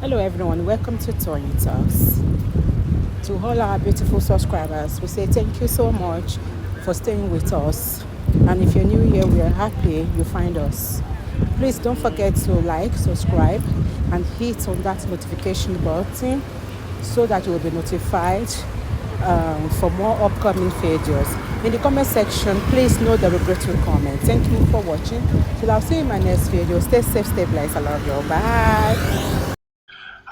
Hello everyone, welcome to Tony Talks. To all our beautiful subscribers, we say thank you so much for staying with us. And if you're new here, we are happy you find us. Please don't forget to like, subscribe, and hit on that notification button so that you will be notified for more upcoming videos. In the comment section, please note the regretful comment. Thank you for watching. Till I'll see you in my next video. Stay safe, stay blessed. I love you. Bye.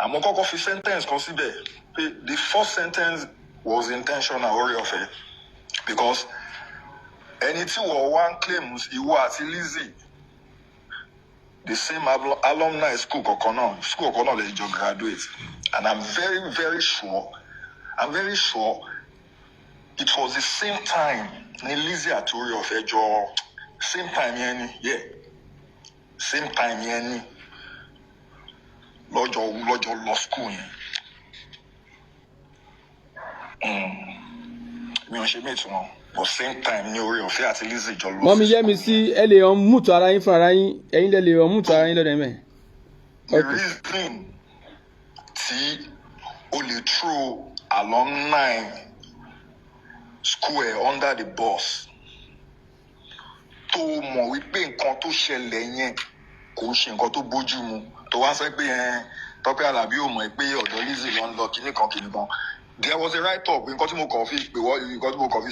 I'm going to sentence consider the first sentence was intentional because anything one claims you were at Lizzy, the same alumni school they just graduate, and I'm very sure it was the same time Lizzy at Ejo, same time same time lọ́jọ́ law school mi ò ṣe mate wọn but same time ní orí ọ̀fẹ́ àti Lizzy jọ lọ. Mọ́mí yẹ́ mi sí ẹ lè unmute ara yín fún ara yín ẹ̀yin lè unmute ara yín lọ́dọ̀ ẹ̀mẹ́. The reason tí o lè throw alumni school under the bus tó mọ̀ wípé nǹkan tó ṣẹlẹ̀ yẹn kò ń ṣe nǹkan tó bójú mu tó wá sọ pé Tope Alabi ò mọ̀ pé ọ̀dọ̀ Lizzy ló ń lọ kíní kan. There was a write-up nǹkan tí mo kàn fi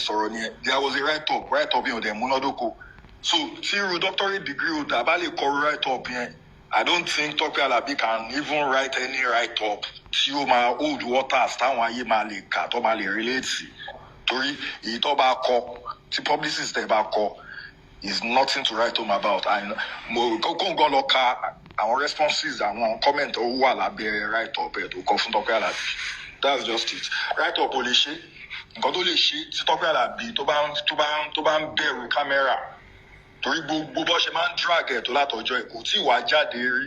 sọ̀rọ̀ ni there was a write-up yẹn ò dẹ̀ múnádóko so tí irú doctorate degree ò dà bá lè kọ write-up yẹn I don't think Tope Alabi can even write any write-up tí ó máa hold waters táwọn ayé máa lè kà tó máa lè relate sí torí èyí tó bá kọ tí publicist ẹ̀ bá kọ is nothing to write home about and mo kóńgọ́ lọ ka àwọn responses àwọn comment ó wà lábẹ́ write-up ẹ̀ tó kọ fún Tope Alabi. That's just it. Write-up ò lè ṣe nǹkan tó lè ṣe tí Tope Alabi tó bá ń bẹ̀rù kámẹ́rà torí gbogbo bó ṣe máa ń drag ẹ̀ tó látọjọ́ ẹ̀ kò tí ì wá jáde rí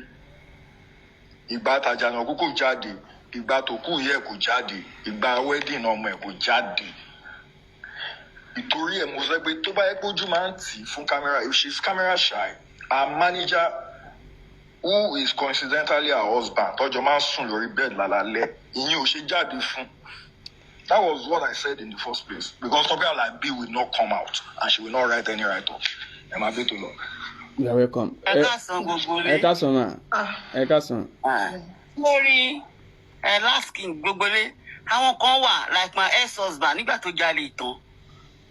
ìgbà Tàjànàkú kò jáde ìgbà tó kù yẹ kò jáde ìgbà wedding ọmọ ẹ̀ kò jáde ìtorí ẹ̀ mo sọ pé tó bá yẹ kójú máa ń tì fún kámẹ́rà if she's camera shy her manager who is coincidentally her husband tọ́jọ́ máa ń sùn lórí bed lálálẹ́ ìyẹn ò ṣe jáde fún. That was what I said in the first place because Tope Alabi will not come out and she will not write any write-up. Ẹ máa bí tó lọ. You are welcome. Ẹ káàsán gbogbo lé. Ẹ káàsán ma. Ẹ káàsán. Lórí last king gbogbo lé àwọn kan wà like my ex-husband nígbà tó jalè tán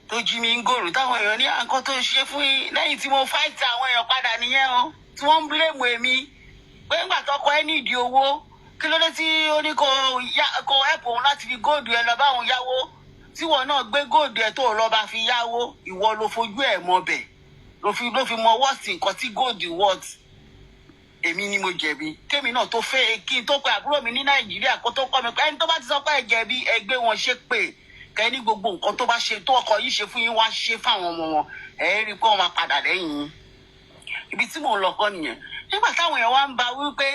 tó jí mi ń gòrò táwọn èèyàn ní nǹkan tó ṣe fún yín lẹ́yìn tí mo fight àwọn èèyàn padà nìyẹn o tí wọ́n ń blame èmi pé ńgbà tó kọ ẹ́ ní ìdí owó kí ló dé tí ó ní kó help òun láti fi góòdù ẹ lọ bá òun yáwó tí wọn náà gbé góòdù ẹ tó lọ bá fi yáwó ìwọ ló fojú ẹ mọ bẹ ló fi mọ wọ́ọ̀sì nǹkan tí góòdù wọ́ọ̀tì èmi ni mo jẹ̀bi kémi náà tó fẹ́ kí n tó pe àbúrò mi ní Nàìjíríà kó tó kọ́ mi pé ẹni tó bá ti sọ pé ẹ jẹ̀bi ẹ gbé wọn ṣépè kẹ́ ní gbogbo nǹkan tó bá ṣe tó ọkọ yìí ṣe fún yín wá ṣe fáwọn ọmọ wọn ẹ rí i pé wọn máa padà lẹ́yìn yín ibi tí mò ń lọ kọ́ nìyẹn nígbà táwọn èèyàn wá ń ba wípé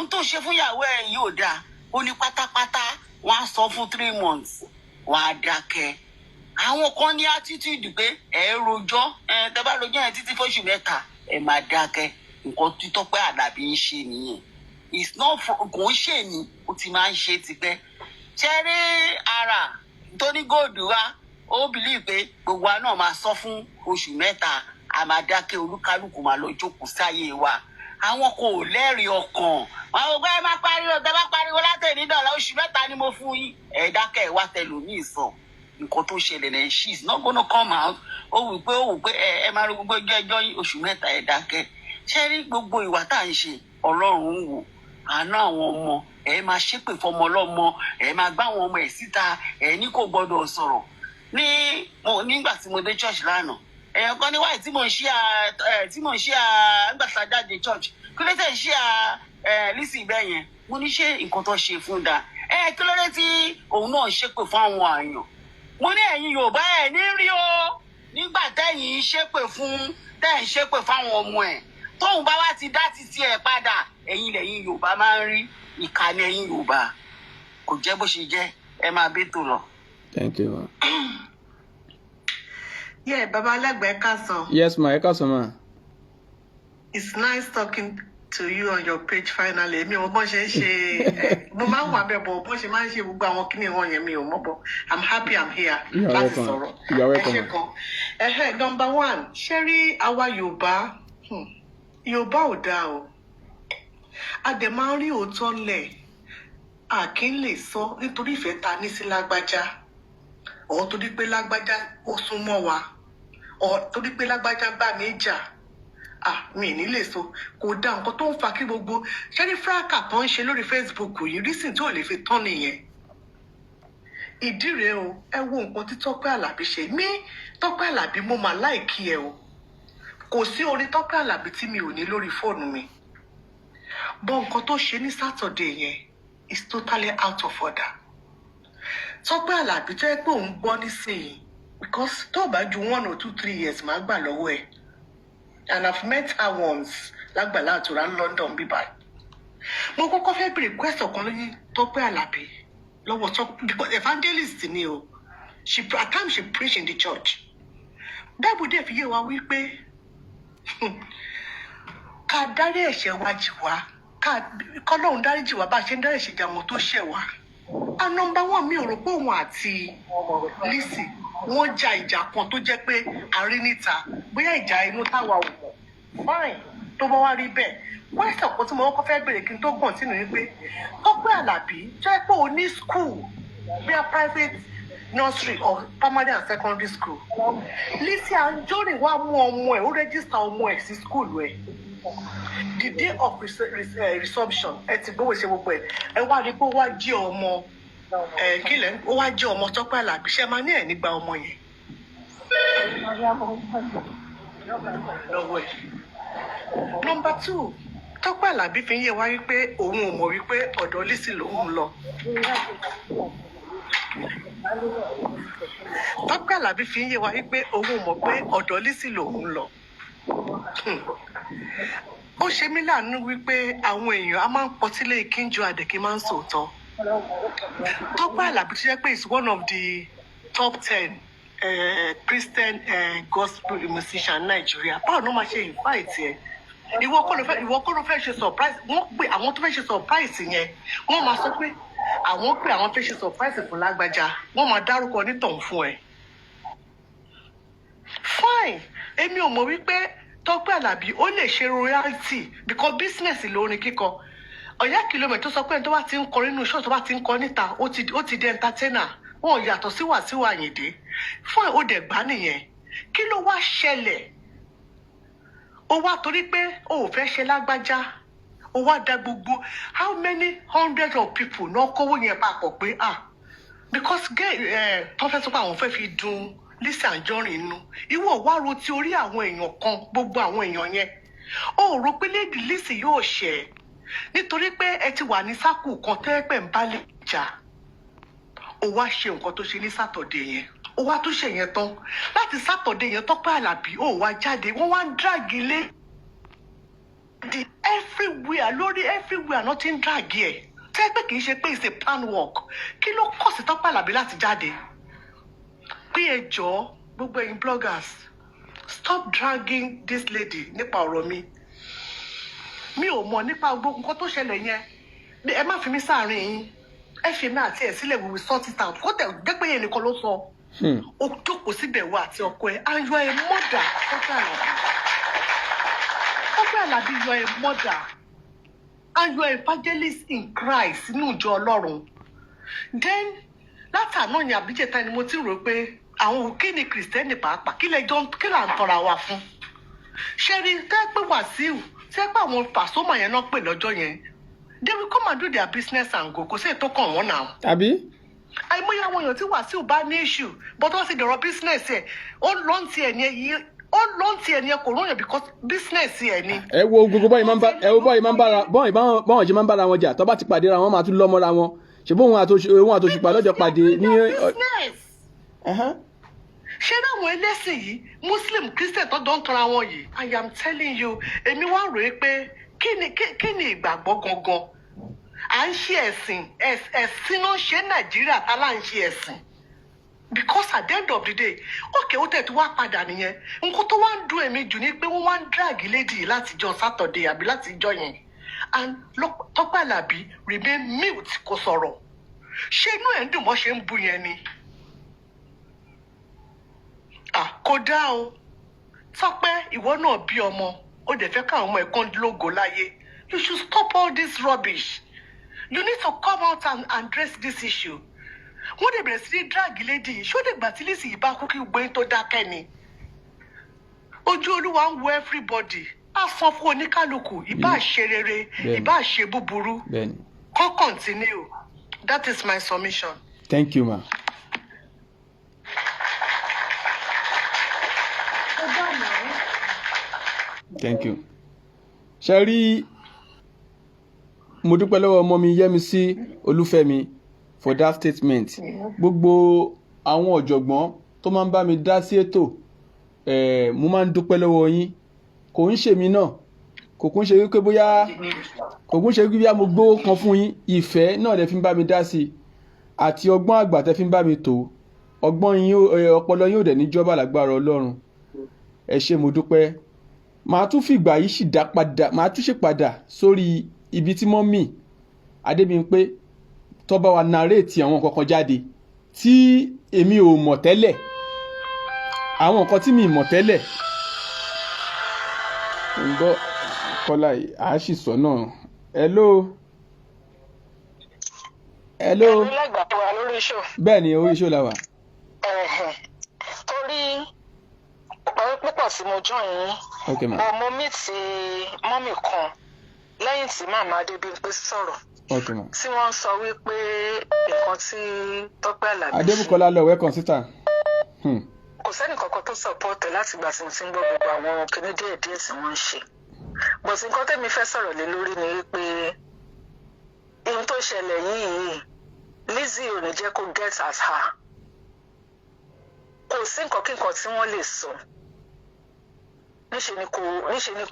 n tó ṣe fún ìyàwó ẹ yóò dáa ó ní pátápátá wọn á sọ fún 3 months wọn á dákẹ́ àwọn kan ní attitude pé ẹ rojọ́ tẹ́ bá rojọ́ yẹn títí fóṣù 3 ẹ máa dákẹ́ nǹkan tí Tope Alabi ń ṣe nìyẹn it's not kò ń ṣe ni ó ti máa ń ṣe tipẹ́ ṣẹ́rí ara tó ní góòdù wa ó bìlí pé gbogbo wa náà máa sọ fún oṣù 3 a máa dákẹ́ olúkálùkù máa lọ jókòó sáyé wa àwọn kò lẹ́rìí ọkàn wọn ò gbọ́ ẹ má pariwo tẹ bá pariwo látẹ̀ní dọ̀là oṣù 3 ni mo fún yín ẹ dákẹ́ ẹ wá tẹlòmíì sọ nǹkan tó ṣẹlẹ̀ lẹ́yìn she is not gonna come out ó wù pé ẹ máa rí gbogbo ẹjọ́ yín oṣù 3 ẹ dákẹ́ ṣé rí gbogbo ìwà tá à ń ṣe Ọlọ́run ń wò àánú àwọn ọmọ ẹ máa ṣépè fọmọ ọlọ́mọ ẹ máa gbá àwọn ọmọ ẹ síta ẹ ní kò gbọdọ̀ sọ̀rọ̀ nígbà tí mo dé church lánàá èèyàn kan ní wáyé tí mò ń ṣe nígbà tá a jáde church kí ló tẹ̀ ń ṣe Lizzy bẹ́ẹ̀ yẹn mo ní ṣe nǹkan tó ṣe fún da kí ló dé tí òun náà ṣépè fún àwọn àyàn mo ní ẹ̀yin Yorùbá ẹ̀ ní rí o nígbà tẹ́yìn ṣépè fún fáwọn ọmọ ẹ̀ tóun bá wá ti dá títí ẹ̀ padà ẹ̀yin lẹ́yìn Yorùbá máa ń rí ìkànnì ẹ̀yin Yorùbá kò jẹ́ bó ṣe jẹ́ ẹ máa bí tó lọ. Thank you. Yeah, Baba Alegbe Ekason. Yes ma, ẹ káàsán ma. It's nice talking to you on your page finally. Mi ò mọ̀ ṣe mo máa ń wà bẹ́ẹ̀ bọ̀ bó ṣe máa ń ṣe gbogbo àwọn kíní wọn yẹn mi ò mọ̀ bọ̀. I'm happy I'm here. You are welcome. You are welcome. Number one, ṣé rí àwa Yorùbá ò dáa o. A dẹ̀ máa ń rí òótọ́ lẹ̀. A kì í lè sọ nítorí ìfẹ́ ta ní sí lágbájá. Ọ̀ torí pé lágbájá ó súnmọ́ wa. Ọ̀ torí pé lágbájá bá mi jà. Mi ní lè sọ kò dá nǹkan tó ń fa kí gbogbo ṣẹ́rí fúráàkà tó ń ṣe lórí Facebook yìí rísìn tí ò lè fi tán nìyẹn. Ìdí rèé o, ẹ wo nǹkan tí Tope Alabi ṣe. Mi Tope Alabi mo máa láìkí ẹ o. Kò sí orin Tope Alabi tí mi ò ní lórí fóònù mi. Bọ́ nǹkan tó ṣe ní Saturday yẹn is totally out of order. Tope Alabi tó yẹ pé òun gbọ́ nísìnyí because tó bá ju 1 or 2, 3 years máa gbà lọ́wọ́ ẹ̀. And I've met her once lágbàlá àtúrà ní London bíbá. Mo kọ́kọ́ fẹ́ bèrè question kan lóyún Tope Alabi lọ́wọ́ Tope because evangelist ni o. At times she preach in the church. Bible dẹ̀ fi yé wa wípé ká dárí ẹ̀ṣẹ̀ wa jì wá kọ́lọ́run dárí jì wá bá a ṣe ń dárí ẹ̀ṣẹ̀ jà wọn tó ṣẹ̀ wá. And number one mi ò rò pé òun àti Lizzy wọ́n ja ìjà kan tó jẹ́ pé àárín níta bóyá ìjà inú táwa ò mọ̀ fine tó bá wá rí bẹ́ẹ̀ wọ́n ẹ̀sẹ̀ kan tí mo kọ́kọ́ fẹ́ bèrè kí n tó continue ní pé Tope Alabi jẹ́ pé o ní school bóyá private nursery or primary and secondary school Lizzy Anjorin wá mú ọmọ ẹ̀ ó register ọmọ ẹ̀ sí school ẹ̀ the day of resumption ẹ ti gbówó ṣe gbogbo ẹ wá rí pé ó wá jí ọmọ kílẹ̀ ó wá jẹ́ ọmọ Tope Alabi ṣe máa ní ẹ̀ nígbà ọmọ yẹn. lọ́wọ́ ẹ̀. Number 2, Tope Alabi fi ń yé wa wípé òun ò mọ̀ wípé ọ̀dọ̀ Lizzy lòun lọ. Tope Alabi fi ń yé wa wípé òun ò mọ̀ pé ọ̀dọ̀ Lizzy lòun lọ. Ó ṣe mí láàánú wípé àwọn èèyàn á máa ń pọtílé kíńjú àdèkí máa ń sòótọ́. Tope Alabi tó jẹ́ pé is one of the top 10 Christian gospel musician in Nigeria. Báwo ló máa ṣe invite ẹ? Ìwọ kọ́ ló fẹ́ ṣe surprise. Wọ́n pè àwọn tó fẹ́ ṣe surprise yẹn. Wọ́n máa sọ pé àwọn fẹ́ ṣe surprise fún lágbájá. Wọ́n máa dárúkọ onítọ̀hún fún ẹ. Fine, èmi ò mọ̀ wípé Tope Alabi ó lè ṣe royalty because business lórin kíkọ. Ọ̀yá kìlómítà tó sọ pé tó bá ti ń kọ nínú ṣọ́ọ̀ tó bá ti ń kọ níta ó ti di entertainer. Wọn ò yàtọ̀ sí Wasiu Ayinde. Fún ó dẹ̀ gbá nìyẹn. Kí ló wá ṣẹlẹ̀? Ó wá torí pé ó ò fẹ́ ṣe lágbájá. Ó wá da gbogbo how many hundreds of people náà kówó yẹn papọ̀ pé because tó fẹ́ sọ pé àwọn fẹ́ fi dun Lizzy Anjorin inú. Ìwọ wá ro ti orí àwọn èèyàn kan gbogbo àwọn èèyàn yẹn. Ó rò pé Lady Lizzy yóò ṣẹ̀ nítorí pé ẹ ti wà ní sákù kan tẹ́ẹ̀pẹ̀ ń bá lè jà. Ó wá ṣe nǹkan tó ṣe ní Saturday yẹn. Ó wá tún ṣe yẹn tán. Láti Saturday yẹn Tope Alabi ó wá jáde. Wọ́n wá ń drag ilé. Everywhere náà ti ń drag ẹ̀. Tẹ́ẹ̀pẹ̀ kì í ṣe pé it's a plan work. Kí ló kọ̀ sí Tope Alabi láti jáde? Pé ẹ jọ̀ọ́ gbogbo ẹ̀yin bloggers stop dragging this lady nípa ọ̀rọ̀ mi. Mi ò mọ̀ nípa gbogbo nǹkan tó ṣẹlẹ̀ yẹn. Ẹ má fi mí sáàárín yín. Ẹ fi mí àti ẹ̀ sílẹ̀ we will sort it out. Kó tẹ̀ gbẹ́gbẹ́ yẹn nìkan ló sọ. Ó jókòó síbẹ̀ wá àti ọkọ ẹ̀. And you are a mother, Tope Alabi. Tope Alabi, you are a mother. And you are evangelist in Christ nínú ìjọ Ọlọ́run. Then látàná yẹn àbíjẹta ni mo ti rò pé àwọn kí ni Kristẹni pàápàá kí là ń tọra wa fún. Ṣé rí tẹ́ pé Wasiu tẹ́ pé àwọn pàṣọmọ yẹn náà pè lọ́jọ́ yẹn. They will come and do their business and go. Kò sí ètò kan wọn náà. Àbí? Àìmọye àwọn èèyàn tí Wasiu bá ní issue but wọ́n ti dọ̀rọ̀ business ẹ̀ ó lọ́n ti ẹ̀ ní kò ròyìn because business ẹ̀ ni. Ẹ wo gbogbo bọ́ọ̀yì máa ń báwọn ṣe máa ń bára wọn jà tó bá ti pàdé ra wọn máa tún lọ́mọ́ra wọn. Ṣùgbọ́n òun àtòṣùpá lọ́jọ́ pàdé ní. Ṣé láwọn ẹlẹ́sìn yìí Muslim Christian tó dán tọ́ra wọn yìí I am telling you èmi wá rò é pé kí ni ìgbàgbọ́ gangan? À ń ṣe ẹ̀sìn náà ṣe Nàìjíríà tá là ń ṣe ẹ̀sìn. because at the end of the day okay ó tẹ̀ tí wá padà nìyẹn nǹkan tó wá ń dùn èmi jù ni pé wọ́n wá ń drag lady látijọ́ Saturday àbí látijọ́ yẹn and Tope Alabi remain mute kò sọ̀rọ̀ ṣé inú ẹ̀ ń dùn mọ́ ṣe ń bu yẹn ni kò dá o Tope ìwọ náà bí ọmọ ó dẹ̀ fẹ́ káwọn ọmọ ẹ̀kan lógo láyé you should stop all this rubbish you need to come out and address this issue wọ́n dẹ̀ bẹ̀rẹ̀ sí ní drag lady ṣó dẹ̀ gbà tí Lizzy ìbá kú kí gbóyún tó dákẹ́ ni ojú Olúwa ń wo everybody á sọ fún oníkálukú ìbá ṣe rere ìbá ṣe búburú kó continue that is my submission. Thank you ma. Thank you. Ṣé rí mo dúpẹ́ lọ́wọ́ ọmọ mi Yẹ́misí Olúfẹ́mi for that statement. Gbogbo àwọn ọ̀jọ̀gbọ́n tó máa ń bá mi dá sí ètò mo máa ń dúpẹ́ lọ́wọ́ yín. Kò ń ṣe mí náà. Kò kún ṣe wípé bóyá mo gbówó kan fún yín. Ìfẹ́ náà lẹ fi ń bá mi dá sí àti ọgbọ́n àgbà tẹ fi ń bá mi tò. Ọgbọ́n yín ọpọlọ yín ò dẹ̀ ní jọba lágbára Ọlọ́run. Ẹ ṣé mo dúpẹ́. Màá tún fìgbà yìí sì dá padà màá tún ṣe padà sórí ibi tí mọ́mì Adébímpé tó bá wa narrate àwọn nǹkan kan jáde tí èmi ò mọ̀ tẹ́lẹ̀ àwọn nǹkan tí mi mọ̀ tẹ́lẹ̀ ń gbọ́ Kọ́lá a sì sọ náà hello. Bẹ́ẹ̀ ni orí show la wà. Torí ọ̀rọ̀ púpọ̀ tí mo join yín mo meet mọ́mì kan lẹ́yìn tí màmá Adébímpé sọ̀rọ̀ tí wọ́n sọ wípé nǹkan tí Tope Alabi Adébùkọ́lá lọ welcome sister. Kò sẹ́ni kankan tó support láti gbà tí mo ti ń gbọ́ gbogbo àwọn kinní díẹ̀ díẹ̀ tí wọ́n ń ṣe but nǹkan tẹ́mi fẹ́ sọ̀rọ̀ lé lórí ni wípé ohun tó ṣẹlẹ̀ yìí Lizzy ò ní jẹ́ kó get at her kò sí nǹkan kíkan tí wọ́n lè sọ níṣe ni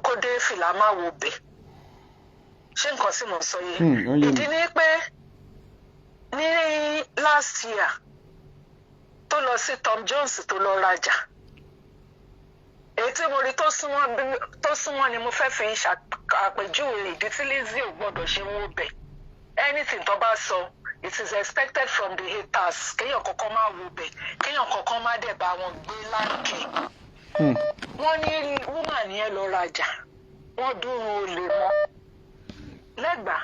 kó dé fìlà máa wo bẹ̀ ṣé nǹkan tí mo sọ yìí ìdí ni pé ní last year tó lọ sí Tom Jones tó lọ rajà èyí tí mo rí tó súnmọ́ ni mo fẹ́ fi ṣàpèjúwe ìdí tí Lizzy ò gbọ́dọ̀ ṣe wo bẹ̀ anything tó bá sọ it is expected from the haters kéèyàn kankan máa wo bẹ̀ kéèyàn kankan má dẹ̀ bá wọn gbé láǹkì. Wọ́n ní woman yẹn lọ rajà wọ́n dúró olè mọ́ lẹ́gbàá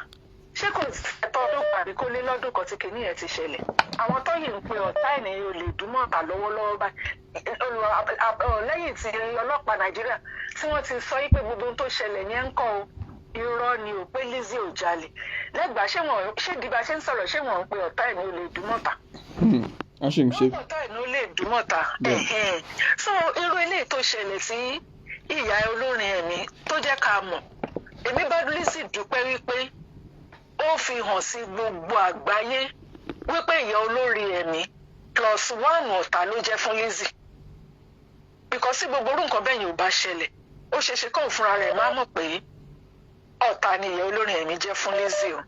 ṣé kò ẹ̀tọ́ ọdún pàbí kó lé lọ́dún kan tí kìíní yẹn ti ṣẹlẹ̀ àwọn tó yìí ń pe ọ̀tá ènìyàn olè dúmọ̀tà lọ́wọ́lọ́wọ́ báyìí lẹ́yìn tí ọlọ́pàá Nàìjíríà tí wọ́n ti sọ pé gbogbo ohun tó ṣẹlẹ̀ yẹn ń kọ́ o irọ́ ni ò pé Lizzy ò jalè lẹ́gbàá ṣé dìbà ṣe ń sọ̀rọ̀ ṣé wọ́n ń pe ọ̀tá ènìyàn olè dúmọ̀tà. ọ̀tá ènìyàn olè dúmọ̀tà so irú eléyìí tó ṣẹlẹ̀ sí ìyá olórin ẹ̀mí tó jẹ́ ká mọ̀ èmi bá Lizzy dúpẹ́ wípé ó fi hàn sí gbogbo àgbáyé wípé ìyá olórin ẹ̀mí +1 ọ̀tá ló jẹ́ fún Lizzy because sí gbogbo orú nǹkan bẹ́ẹ̀ yẹn ò bá ṣẹlẹ̀ ó ṣeéṣe kóun fúnra rẹ̀ máa mọ̀ pé ọ̀tá ni ìyá olórin ẹ̀mí jẹ́ fún Lizzy o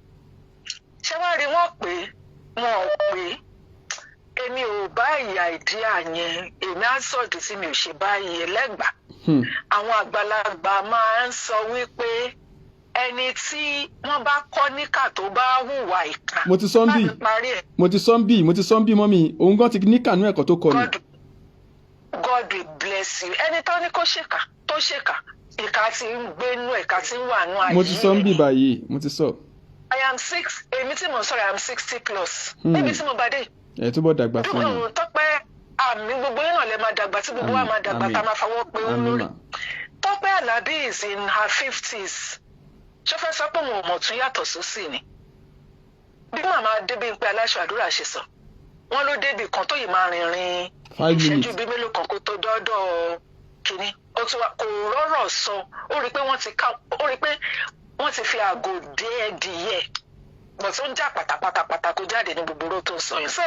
ṣé wàá rí wọn pé wọn ò pé èmi ò bá ìyá ìdí àyẹn èmi á sọ̀dí tí mi ò ṣe bá iye lẹ́gbàá àwọn àgbàlagbà máa ń sọ wípé ẹni tí wọ́n bá kọ́ níkà tó bá hùwà ìkà mo ti sọ ń bí mọ́mì òun gan ti níkà nú ẹ̀kọ́ tó kọ ni. God will bless you ẹni tó ní kó ṣèkà tó ṣèkà ìkà tí ń gbénú ẹ̀ka tí ń wà nú ayé. mo ti sọ ń bí báyìí mo ti sọ. èmi tí mo sọ̀rọ̀ I am 60+. níbi tí mo bá dé. ẹ túbọ̀ dàgbà fún mi. Tope àmì gbogbo yín náà lè máa dàgbà tí gbogbo wa máa dàgbà tá a máa fọwọ́ pé ó lórí. Tope Alabi is in her 50s. ṣé fẹ́ sọ pé mo mọ̀ tún yàtọ̀ sósì ni. bí màmá Adébímpé aláṣọ àdúrà ṣe sọ wọ́n ló débi kan tó yìí máa rìnrìn ìṣẹ́jú bíi mélòó kan kó tó dọ́dọ̀ kínní ó tún wá kò rọ́rọ̀ sọ ó rí i pé wọ́n ti fi àgò dé ẹdìyẹ bọ̀ tó ń jà pátápátá kó jáde ní gbogbo oró tó ń sọ yẹn. so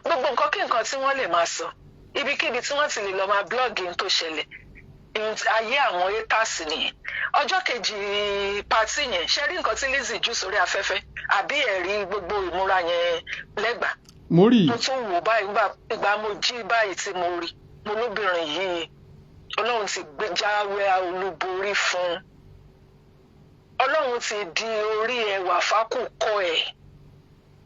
gbogbo nǹkan kí nǹkan tí wọ́n lè máa sọ ibikíbi tí wọ́n ti lè lọ máa blọ́ọ̀gì tó ṣẹlẹ̀ ayé àwọn haters nìyẹn. ọjọ́ kejì pàtí yẹn ṣe rí nǹkan tí Lizzy jù sórí afẹ́fẹ́ àbí ẹ̀rí gbogbo ìmúra yẹn lẹ́gbàá. mo rí. mo tún wò báyìí ìgbà mo jí báyìí tí mo rí mo lóbìnrin yìí Ọlọ́run ti gbé jáwé olúborí fún Ọlọ́run ti di orí ẹwà fákòkò ẹ̀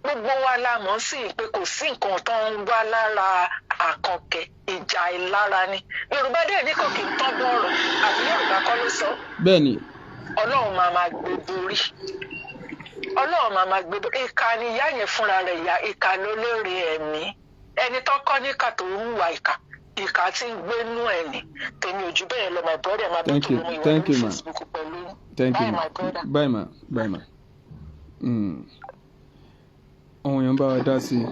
gbogbo wa la mọ̀ sí pé kò sí nǹkan tó ń wá lára Àkànkẹ́ ìjà ìlara ni Yorùbá dẹ̀ ní kò kí n tán bọ̀rọ̀ àbí Yorùbá kọ́ ló sọ. bẹ́ẹ̀ni. Ọlọ́run máa gbé borí Ọlọ́run máa gbé borí ìka ni ìyá yẹn fúnra rẹ̀ ìyá ìka ló lórí ẹ̀mí ẹni tó kọ́ níkà tó hùwà ìka tí ń gbénú ẹ̀ ní tèmi ojú bẹ́ẹ̀ lọ my brother máa bẹ́ẹ̀ tó mú ìwà lórí Facebook pẹ̀lú bye my brother. bye ma. Àwọn èèyàn bá wa dá sí i.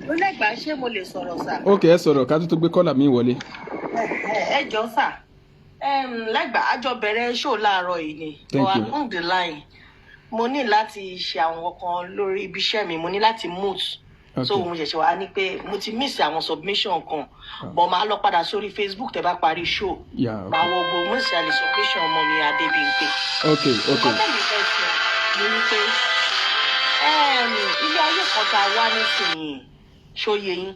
Ó lẹ́gbàá ṣé mo lè sọ̀rọ̀ sà? Ok, ẹ sọ̀rọ̀ ká tó gbé kọ́là mi wọlé. Ẹ jọ sà, lẹ́gbàá àjọ bẹ̀rẹ̀ ṣó láàárọ̀ yìí ni. Thank you. But along the line, mo ní láti ṣe àwọn kan lórí ibi iṣẹ́ mi, mo ní láti mute. So mo ṣẹ̀ṣẹ̀ wá ní pé mo ti miss àwọn submission kan, but máa lọ padà sórí Facebook tẹ́ bá parí show. Máa wọ gbogbo mo ṣe àlè submission ọmọ mi Adébímpé. Ok. Nǹkan tẹ́lẹ̀ fẹ́ sọ ni wípé ilé ayé kan tá a wá nísìnyí ṣóye yín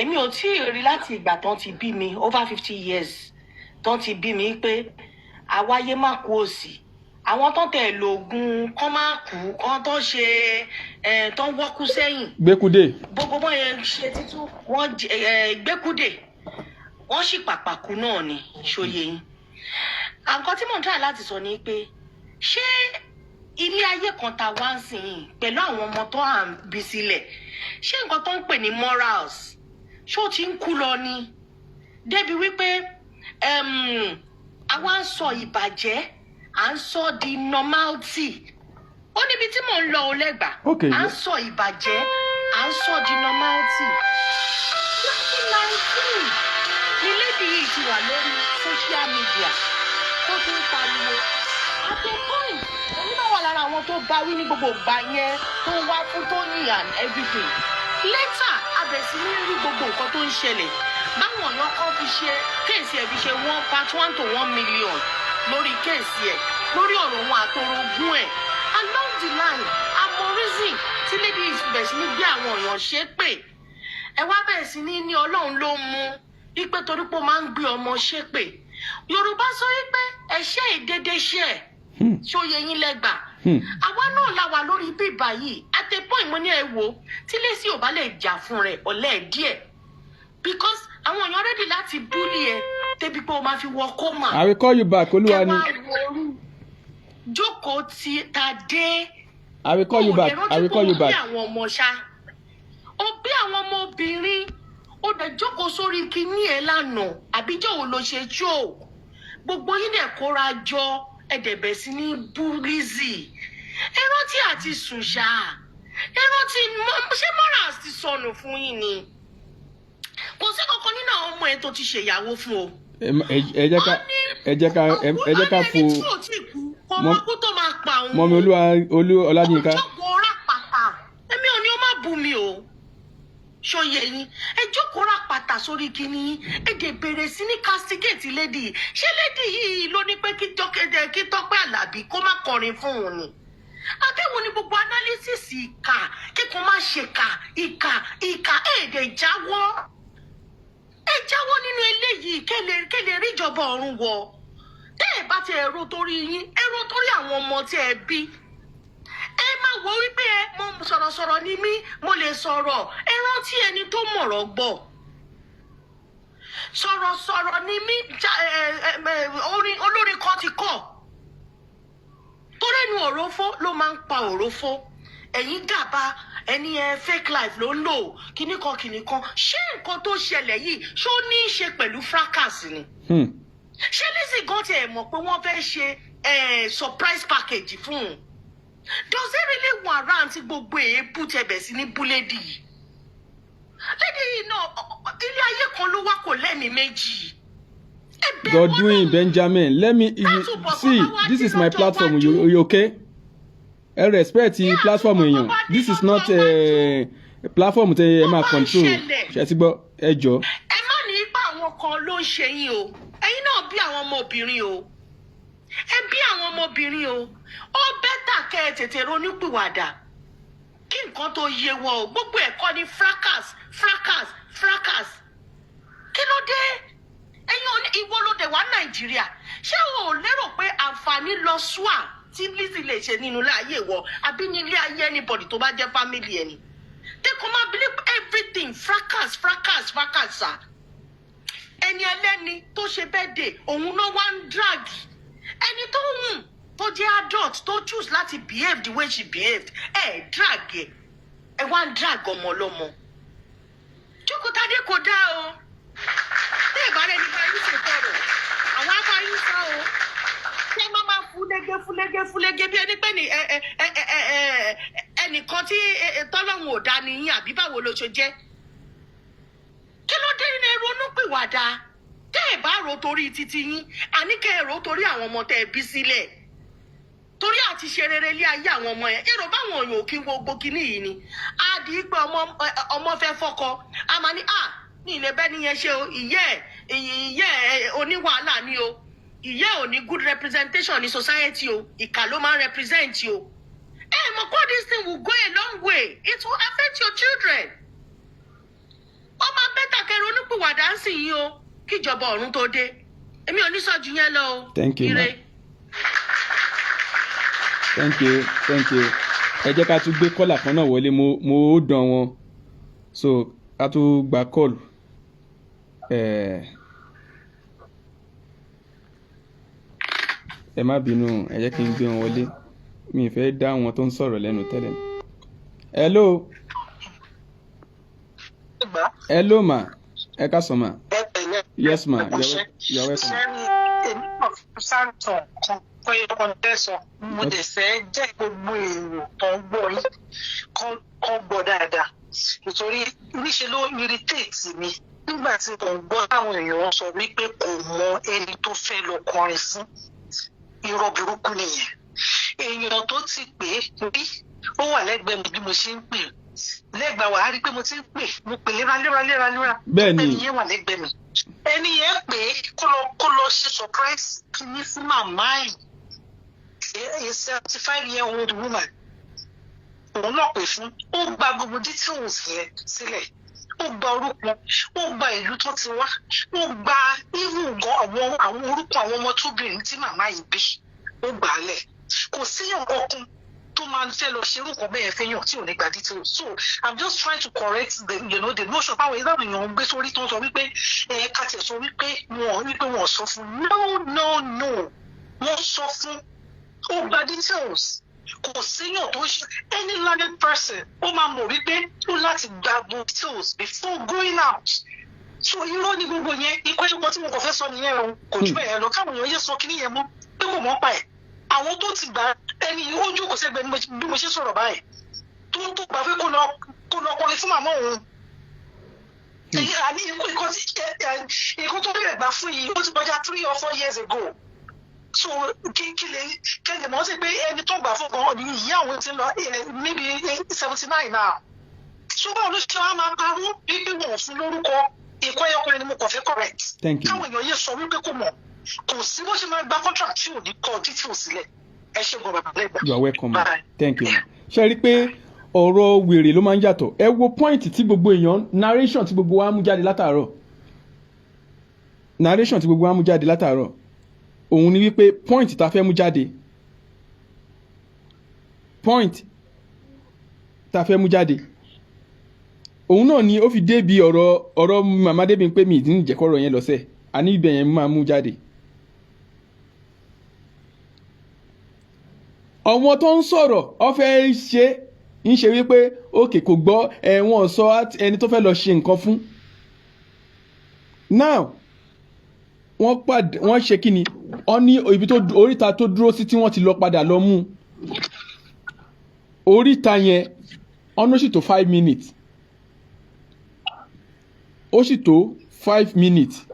èmi ò tí ì rí láti ìgbà tán ti bí mi over 50 years tán ti bí mi pé àwáyé má kú òsì àwọn tán tẹ̀ lògùn kán má kú kán tó ṣe tán wọ́kú sẹ́yìn gbẹ́kúdé gbogbo wọn yẹn ṣe títún wọn gbẹ́kúdé wọ́n sì pàpàkú náà ni ṣóye yín nǹkan tí mò ń tà láti sọ ni pé ṣé ilé ayé kan tá wá ń sìn yìí pẹ̀lú àwọn ọmọ tó à ń bí sílẹ̀ ṣé nǹkan tó ń pè ní morals ṣó ti ń kú lọ ni débi wípé àwa ń sọ ìbàjẹ́ à ń sọ di normality ó níbi tí mò ń lọ ò lẹ́gbà à ń sọ ìbàjẹ́ à ń sọ di normality 2019 ni lady yìí ti wà lórí social media tó tún pariwo at a point lára àwọn tó bá wí ní gbogbo ìgbà yẹn tó wá fún tó ní and everything later abẹ̀sí ní rí gbogbo nǹkan tó ń ṣẹlẹ̀ báwọn èèyàn kan fi ṣe kéèsì ẹ̀ fi ṣe part 1 to 1 million lórí kéèsì ẹ̀ lórí ọ̀rọ̀ wọn àtọrọgún ẹ̀ along the line amorizin tí lady bẹ̀rẹ̀ sí ní gbé àwọn èèyàn ṣe pé ẹ wá bẹ̀rẹ̀ sí ní Ọlọ́run ló mú wípé torí pé ó máa ń gbé ọmọ ṣe pé Yorùbá sọ wípé ẹ̀ṣẹ̀ ìdédé ṣe ẹ̀ ṣóye yín lẹ́gbàá àwa náà la wà lórí bíbá yìí àtẹ̀pọ̀ ìmọ̀ ní ẹ̀wò tí Lizzy ò bá lè jà fún rẹ̀ ọ̀lẹ́ díẹ̀ because àwọn èèyàn rẹ́dì láti búlì ẹ̀ débi pé o máa fi wọ kọ́mà. I will call you back olúwa ni. jókòó ti ta dé. I will call you back. I will call you back. ó bí àwọn ọmọ ṣá ó bí àwọn ọmọbìnrin ó dẹ̀ jókòó sórí kinní ẹ̀ lánàá àbíjọ́ wo ló ṣe jó gbogbo yín dẹ̀ kóra jọ ẹ̀dẹ̀bẹ̀ sí ní bú Lizzy ẹ̀rọ tí a ti sùn ṣá ẹ̀rọ tí ṣé morals ti sọnù fún yín ni kò sí kankan nínú àwọn ọmọ ẹ̀ tó ti ṣèyàwó fún o. ẹ jẹ́ ká fún ọmọkú tó máa pa òun. mọ́mi Ọláyínká. ọjọ́ ọ̀rá pàtà èmi ò ní ó má bú mi o ṣòye yín ẹ jókòó ra pàtà sórí kínní ẹ dẹ̀ bẹ̀rẹ̀ sí ní castigate lady ṣé lady yìí ló ní pé kí Tọ́pẹ́ Àlàbí kó má kọrin fún òun ni àtẹ̀wò ni gbogbo analysis ìkà kíkún má ṣe ìkà èdè jáwọ́ nínú eléyìí kéle ríjọba ọ̀run wọ tẹ́ ẹ bá ti ẹ̀rọ torí yín ẹ̀rọ torí àwọn ọmọ tí ẹ bí ẹ máa wọ wípé mo sọ̀rọ̀sọ̀rọ̀ ni mí mo lè sọ̀rọ̀ ẹ rántí ẹni tó mọ̀rọ̀ gbọ́ sọ̀rọ̀sọ̀rọ̀ ni mí olórin kan ti kọ̀ torẹ́nu òrófó ló máa ń pa òrófó ẹ̀yin dàbá ẹni fake life ló ń lò kìnnìkan ṣé nǹkan tó ṣẹlẹ̀ yìí ṣó ní í ṣe pẹ̀lú fracas ni ṣé Lizzy gan tiẹ̀ mọ̀ pé wọ́n fẹ́ ṣe surprise package fún un does it really warrant gbogbo èébú tẹ̀bẹ̀ sí ní búlẹ́dì yìí lédè yìí náà ilé ayé kan ló wá kò lẹ́mìí méjì. Godwin Benjamin, let me see. This is my platform. You okay? I respect the platform èèyàn. This is not a platform tẹ ẹ máa control. Ṣé ti gbọ́ ẹ jọ. Ẹ má ní ipa àwọn kan ló ń ṣe yín o. Ẹ̀yin náà bí àwọn ọmọbìnrin o. Ẹ bí àwọn ọmọbìnrin o. Ó bẹ́tà kẹ́ ẹ tètè ronúpìwàdà. kí nǹkan tó yé wọ o gbogbo ẹ̀kọ́ ní fracas kí ló dé ẹ̀yin ìwọ ló dé wá Nàìjíríà ṣé o ò lérò pé àǹfààní lọ ṣùà tí Lizzy lè ṣe nínú ilé ayé wọ àbí ní ilé ayé anybody tó bá jẹ́ family ẹni they come and believe everything fracas sa ẹni ẹlẹ́ni tó ṣe birthday òun ló wá ń drag ẹni tó hùn tó jẹ́ adult tó choose láti behave the way she behaved drag ẹ wá ń drag ọmọ ọlọ́mọ jókòtadé kò dá o tẹ́ ẹ̀ bá rẹ̀ nípa yín ṣe tọrọ àwọn abá yín sá o ṣé má máa fúlégé bí ẹni pé ní ẹnìkan tí tọ́lọ́hún ò dá ní yín àbí báwo ló ṣe jẹ́ kí ló dé ní ronú pìwàdà tẹ́ ẹ̀ bá ro torí títí yín àní kẹ́ ẹ̀ ro torí àwọn ọmọ tẹ́ ẹ bí sílẹ̀ torí àti ṣe rere ilé ayé àwọn ọmọ yẹn èrò báwọn èèyàn ò kí n gbogbo kinní yìí ni á di pé ọmọ fẹ́ fọ́kọ a máa ní ní ilé bẹ́ẹ̀ nìyẹn ṣe o ìyẹ́ oníwàhálà ni o ìyẹ́ ò ní good representation ní society o ìkà ló máa ń represent o mọ̀ kó this thing will go a long way it will affect your children ó máa bẹ́tà kẹrin onípìwàdà ń sìn yín o kíjọba ọ̀run tó dé èmi ò ní sọ jù yẹn lọ o. Thank you, ma. Thank you. Ẹ jẹ́ ká tún gbé kọ́là kan náà wọlé mo ó dán wọn so ká tún gba kọ́ọ̀lù. Ẹ má bínú ẹ jẹ́ kí n gbé wọn wọlé mi ì fẹ́ dá wọn tó ń sọ̀rọ̀ lẹ́nu tẹ́lẹ̀. Hello ma ẹ ká sọ ma. Yes ma you're welcome. Kọ́ yẹ kọ́ tẹ́sán mo dẹ̀ fẹ́ jẹ́ gbogbo èrò tó ń gbọ́ yín kọ́ gbọ́ dáadáa nítorí níṣẹ́ ló irritate mi nígbà tí mo gbọ́ àwọn èèyàn sọ wípé kò mọ ẹni tó fẹ́ lọ kọrin fún irọ́ burúkú nìyẹn èèyàn tó ti pè é bí ó wà lẹ́gbẹ̀ẹ́ mi bí mo ṣe ń pè lẹ́gbàá wà á rí i pé mo ti ń pè mo pè léraléra bẹ́ẹ̀ ni ẹni yẹn wà lẹ́gbẹ̀ẹ́ mi ẹni yẹn pè é kó lọ ṣe surprise kìíní fún màmá yìí a 75-year-old woman òun náà pè fún ó gba gbogbo details yẹn sílẹ̀ ó gba orúkọ ó gba ìlú tó ti wá ó gba even gan àwọn orúkọ àwọn ọmọ tóbìnrin tí màmá yìí bí ó gbà á lẹ̀ kò síyàn kankan tó máa ń fẹ́ lọ ṣe orúkọ bẹ́ẹ̀ fẹ́yàn tí ò ní gba details so I'm just trying to correct the the notion báwo ìlànà èèyàn ń gbé sórí tó ń sọ wípé ká tẹ̀ sọ wípé wọ́n sọ fún no wọ́n sọ fún ó gba details kò síyàn tó ṣe any learned person ó máa mọ̀ wípé ó láti gba details before going out so irọ́ ní gbogbo yẹn ikú ẹ̀kọ́ tí mo kàn fẹ́ sọ nìyẹn o kò jù bẹ́ẹ̀ lọ káwọn èèyàn yé sọ kí nìyẹn mọ́ pé kò mọ́ pa ẹ̀ àwọn tó ti gbà ẹni ojú kò sẹ́gbẹ̀ẹ́ bí mo ṣe sọ̀rọ̀ báyìí tó gbà pé kó lọ kọrin fún màmá òun àní ikú tó bẹ̀rẹ̀ gbà fún yìí ó ti kọjá 3 or 4 years ago so kẹ́lẹ̀ mọ́ sí pé ẹni tó gbà fún gan ni ìyá àwọn ti ń lọ maybe 79 now so báwo ló ṣe wá máa parọ́ wípé wọn ò fún lórúkọ ikú ẹyọkùnrin ni mo kàn fẹ́ correct káwọn èèyàn yé sọ wípé kò mọ̀ kò sí bó ṣe máa gba contract tí ò ní kọ details sílẹ̀ ẹ ṣe gbọ́ bàbá lẹ́gbàá. You are welcome. Thank you. Ṣé rí pé ọ̀rọ̀ wèrè ló máa ń yàtọ̀ ẹ wo point tí gbogbo èèyàn narration tí gbogbo wa mú jáde látàárọ̀ òun ni wípé point tá fẹ́ mú jáde òun náà ni ó fi débi ọ̀rọ̀ màmá débi pé mi ìdí ìjẹ́kọ̀rọ̀ yẹn lọ́sẹ̀ àní ibẹ̀ yẹn máa mú jáde. ọmọ tó ń sọ̀rọ̀ ọ fẹ́ ṣe wípé òkè kò gbọ́ ẹ̀wọ̀n sọ ẹni tó fẹ́ lọ ṣe nǹkan fún. now wọ́n ṣe kí ni ọ ní ibi tó oríta tó dúró sí tí wọ́n ti lọ padà lọ mú oríta yẹn ọ̀nà sì tó 5 minutes ó sì tó 5 minutes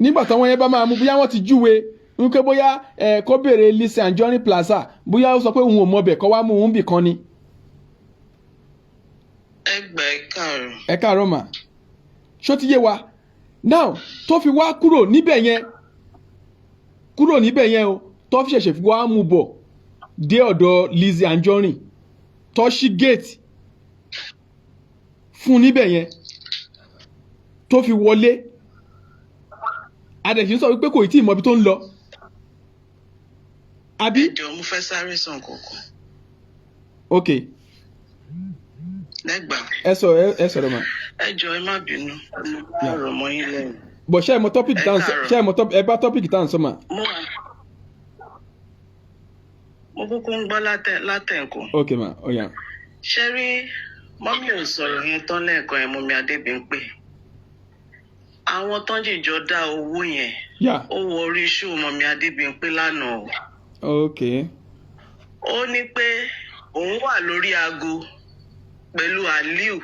nígbà táwọn yẹn bá máa mú bóyá wọ́n ti júwe wípé bóyá kó béèrè Lizzy Anjorin plaza bóyá ó sọ pé òun ò mọbẹ̀ kọ́ wá mú òun bì kan ni. ẹ káàárọ̀ mà ṣó ti yé wa now tó fi wá kúrò níbẹ̀ yẹn o tó fi ṣẹ̀ṣẹ̀ fi wá mú bọ̀ dé ọ̀dọ̀ Lizzy Anjorin tó ṣí gate fún níbẹ̀ yẹn tó fi wọlé adẹ̀sí sọ wípé kò tí ì mọ ibi tó ń lọ àbí. ẹjọ mo fẹ́ sáré sàn kankan. ok. lẹ́gbàá. ẹ sọ̀rọ̀ mà. ẹjọ ẹ má bínú ọ̀rọ̀ mọ́ yín lẹ́yìn. bọ̀ ṣé ẹ mọ topic tá ẹ bá topic tá à ń sọ mà. mo kúkú ń gbọ́ látẹ̀kọ́. ok mà ó yá. ṣé rí mọ́mí ò sọ̀rọ̀ yẹn tán lẹ́ẹ̀kan ẹ̀ mọ́mí Adébímpé àwọn tán jìjọ dá owó yẹn ó wọ orí ṣó mọ́mí Adébímpé lánàá o. ok. ó ní pé òun wà lórí aago pẹ̀lú Aliu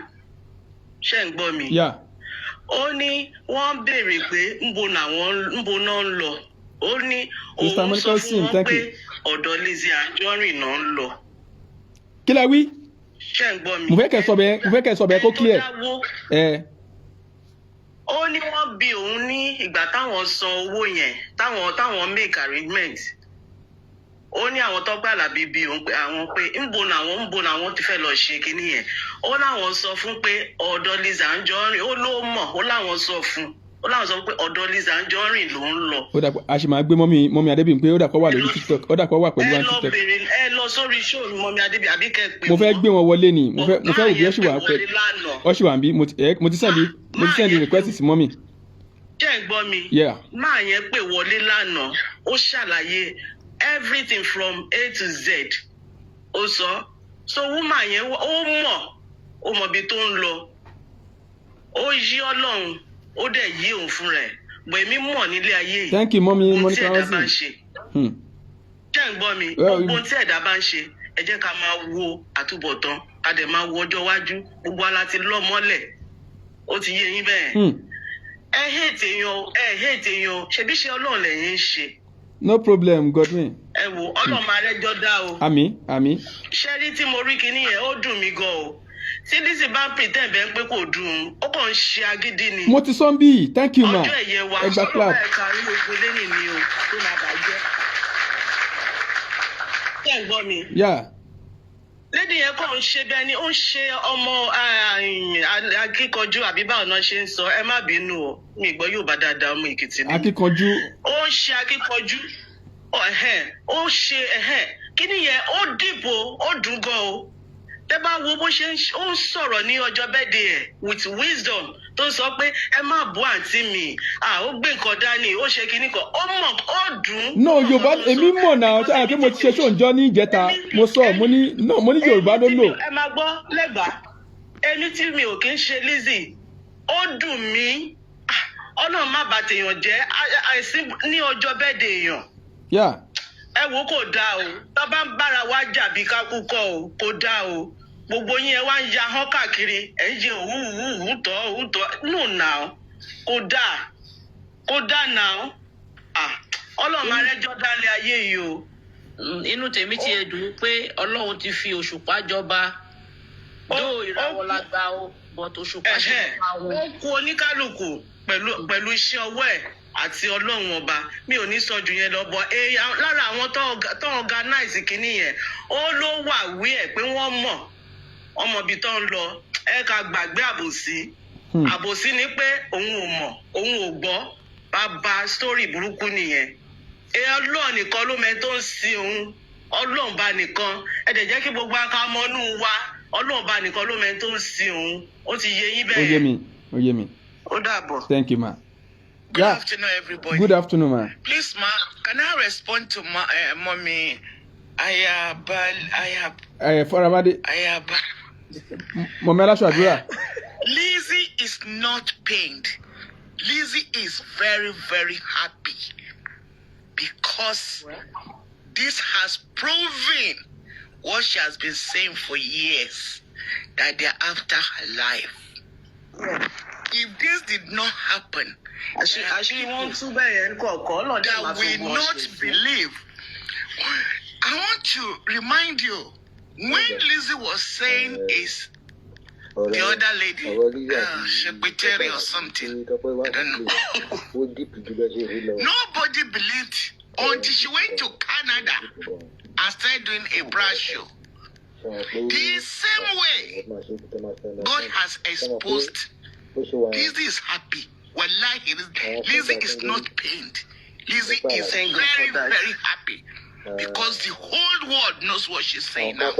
ṣé ń gbọ́ mi. ó ní wọ́n béèrè pé ńbo náà ń lọ ó ní òun sọ fún wọn pé ọ̀dọ̀ Lizzy Anjorin náà ń lọ. kí la wí. ṣé ń gbọ́ mi. mo fẹ́ kẹ́ sọ bẹ́ẹ̀ kó clear. ó ní wọ́n bi òun ní ìgbà táwọn san owó yẹn táwọn make arrangement ó ní àwọn tó gbà Alabi bí òun pé àwọn pé ńbo làwọn ti fẹ́ lọ ṣe kinní yẹn ó láwọn sọ fún pé ọ̀dọ̀ Lizzy Anjorin ó ló mọ̀ ó láwọn sọ pé ọ̀dọ̀ Lizzy Anjorin ló ń lọ. ó dàpọ̀ a sì máa gbé mọ́mí Adébímpé ó dàpọ̀ wà lórí TikTok ó dàpọ̀ wà pẹ̀lú wa TikTok. ẹ lọ sórí show mọ́mí Adébímpé àbí kẹ́ pé mo fẹ́ gbé wọn wọlé ni mo fẹ́ wò bí ó sì wà ń bí mo ti sẹ́ndì request sí mọ́mí. jẹ́ ń gbọ́ mi máa yẹn pè wọlé lánàá ó ṣàlàyé everything from A to Z ó sọ so woman yẹn ó mọ̀ bí tó ń lọ ó yí Ọlọ́run ó dẹ̀ yí òun fún rẹ̀ bọ̀ èmi mọ̀ nílé ayé yìí. thank you mọ́mí Monica Rosin. ṣé ń gbọ́ mi gbogbo tí ẹ̀dá bá ń ṣe ẹ jẹ́ ká máa wo àtúbọ̀tán ká dẹ̀ máa wo ọjọ́ iwájú gbogbo ala ti lọ́ mọ́lẹ̀ ó ti yé yín bẹ́ẹ̀. ẹ hate èèyàn ṣebí ṣe Ọlọ́run lẹ́yìn ń ṣe. no problem Godwin. ẹ wo Ọlọ́run máa rẹ́jọ́ dá o. àmín. ṣẹ́rí tí mo rí kinní yẹn ó dùn mí gan o tí Lizzy bá ń pretend bẹ́ẹ̀ pé kò dùn ó kàn ń ṣe agídí ni. mo ti sọ ń bí thank you ma ọjọ́ ẹ̀yẹ wa ẹgbà clap. ọlọ́wọ́ ẹ̀ka rí gbogbo lẹ́yìn mi o tó máa bàjẹ́. ṣé ń gbọ́ mi. lédi yẹn kàn ń ṣe bẹ́ẹ̀ ni ó ń ṣe ọmọ akíkanjú àbí báwo náà ṣe ń sọ ẹ má bínú o mi gbọ́ yóò bá dáadáa ọmọ Èkìtì ni. akíkanjú. ó ń ṣe akíkanjú ó ṣe kíní yẹn ó dìbò ó dùn gan o tẹ bá wo bó ṣe ó ń sọ̀rọ̀ ní ọjọ́ bẹ́ẹ̀dẹ̀ ẹ̀ with wisdom tó ń sọ pé ẹ má bú àǹtí mi ó gbé nǹkan dání ó ṣe kinní kan ó mọ̀ ó dùn. no Yorùbá èmi mọ̀ náà tí àti mo ti ṣe ṣòǹjọ́ ní ìjẹta mo sọ mo ní Yorùbá ló lò. ẹ máa gbọ́ lẹ́gbàá ẹni tí mi ò kí ń ṣe Lizzy ó dùn mí Ọlọ́run má bà tèèyàn jẹ́ àìsí ní ọjọ́ bẹ́ẹ̀dẹ̀ èèyàn. ẹ wo kò dáa o tó bá ń bára wa jà bí kákúkọ o kò dáa o gbogbo yín ẹ wá ń ya hán káàkiri ẹ ń jẹ òwútọ́ nù náà kò dáa náà Ọlọ́run arẹ́jọ́ dálé ayé yìí o. inú tèmi ti ẹ̀ dùn pé Ọlọ́run ti fi òṣùpá jọba dó ìràwọ̀ lágbá o but òṣùpá jọba wọn. ó kú oníkálukú pẹ̀lú iṣẹ́ ọwọ́ ẹ̀ àti Ọlọ́run ọba mi ò ní sọ jù yẹn lọ bọ lára àwọn tó organize kínní yẹn ó ló wà wí ẹ pé wọ́n mọ̀ ọmọ ibi tó ń lọ ẹ ká gbàgbé àbòsí ni pé òun ò mọ̀ òun ò gbọ́ bàbá story burúkú nìyẹn Ọlọ́run nìkan ló mẹ tó ń sin òun Ọlọ́run bá nìkan ẹ dẹ̀ jẹ́ kí gbogbo akamọ́nú wa Ọlọ́run bá nìkan ló mẹ tó ń sin òun ó ti yé yín bẹ́ẹ̀. ó yé mi. ó dàbọ̀. thank you ma. Good afternoon, everybody. Good afternoon, ma. Please, ma, can I respond to mommy? Mommy Alashuadura. Lizzy is not pained. Lizzy is very, very happy because this has proven what she has been saying for years, that they're after her life. If this did not happen, that we not believe. I want to remind you, when Lizzy was saying is the other lady, secretary or something, I don't know. Nobody believed until she went to Canada and started doing a bra show. The same way God has exposed, Lizzy is happy. Wallahi, Lizzy is not pained. Lizzy is very, very happy because the whole world knows what she's saying now.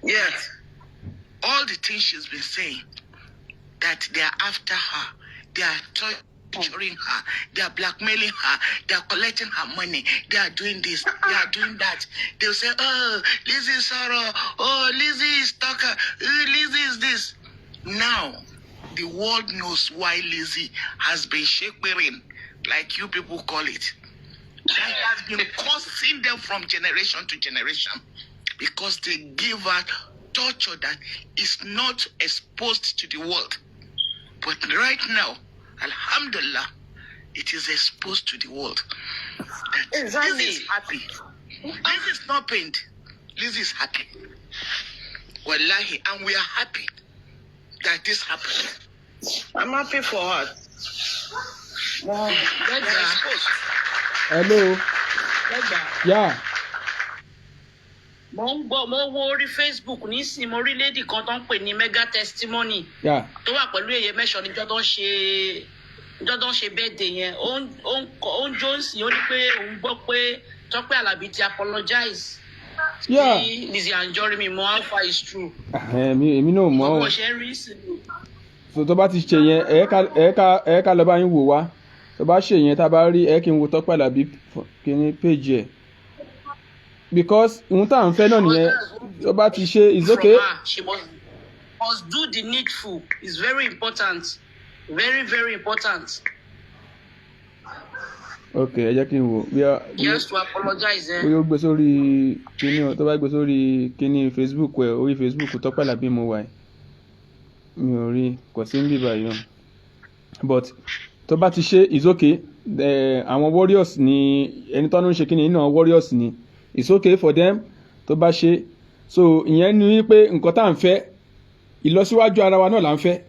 Yes. All the things she's been saying, that they are after her, they are torturing her, they are blackmailing her, they are collecting her money, they are doing this, they are doing that. They'll say, oh, Lizzy is sorrow, oh, Lizzy is stalker, Lizzy is this. Now, the world knows why Lizzy has been shakering, like you people call it. She has been causing them from generation to generation because they give her torture that is not exposed to the world. But right now, Alhamdulillah, it is exposed to the world. Exactly. Lizzy is happy. Lizzy is not pained. Lizzy is happy. Wallahi, and we are happy that this happened. I'm happy for her. Wow. Hello. Yeah. Mo ń gbọ́ mo wo orí Facebook nísìnyí mo rí lady kan tó ń pè ní mega testimony. Yeah. Tó wà pẹ̀lú èyẹ mẹ́sàn-án níjọ́ tó ń ṣe birthday yẹn. Ó ń Johnson ó ní pé òun gbọ́ pé Tope Alabi ti apologize. Yeah. Lizzy Anjorin mi mo how far is true. Èmi náà mọ̀. Mo ṣe ń rí sí. So tó bá ti ṣe yẹn ẹ ká lọ bá yín wò wá. Tó bá ṣe yẹn tá bá rí ẹ kí n wo Tope Alabi kí ní page ẹ. Because ohun tá à ń fẹ́ náà nìyẹn tó bá ti ṣe is okay. She must do the needful. It's very important. Very, very important. Okay, ẹ jẹ́ kí n wò. Yes, to apologize. Bí ó gbé sórí kíní tó bá gbé sórí kíní Facebook ẹ orí Facebook Tope Alabi mo wà. Mi ò rí kò sí níbí báyìí. But tó bá ti ṣe is okay. Àwọn warriors ni ẹni tó ń ṣe kíní náà warriors ni. It's okay for them tó bá ṣe. So ìyẹn ni wípé nǹkan tá à ń fẹ́ ìlọsíwájú ara wa náà là ń fẹ́.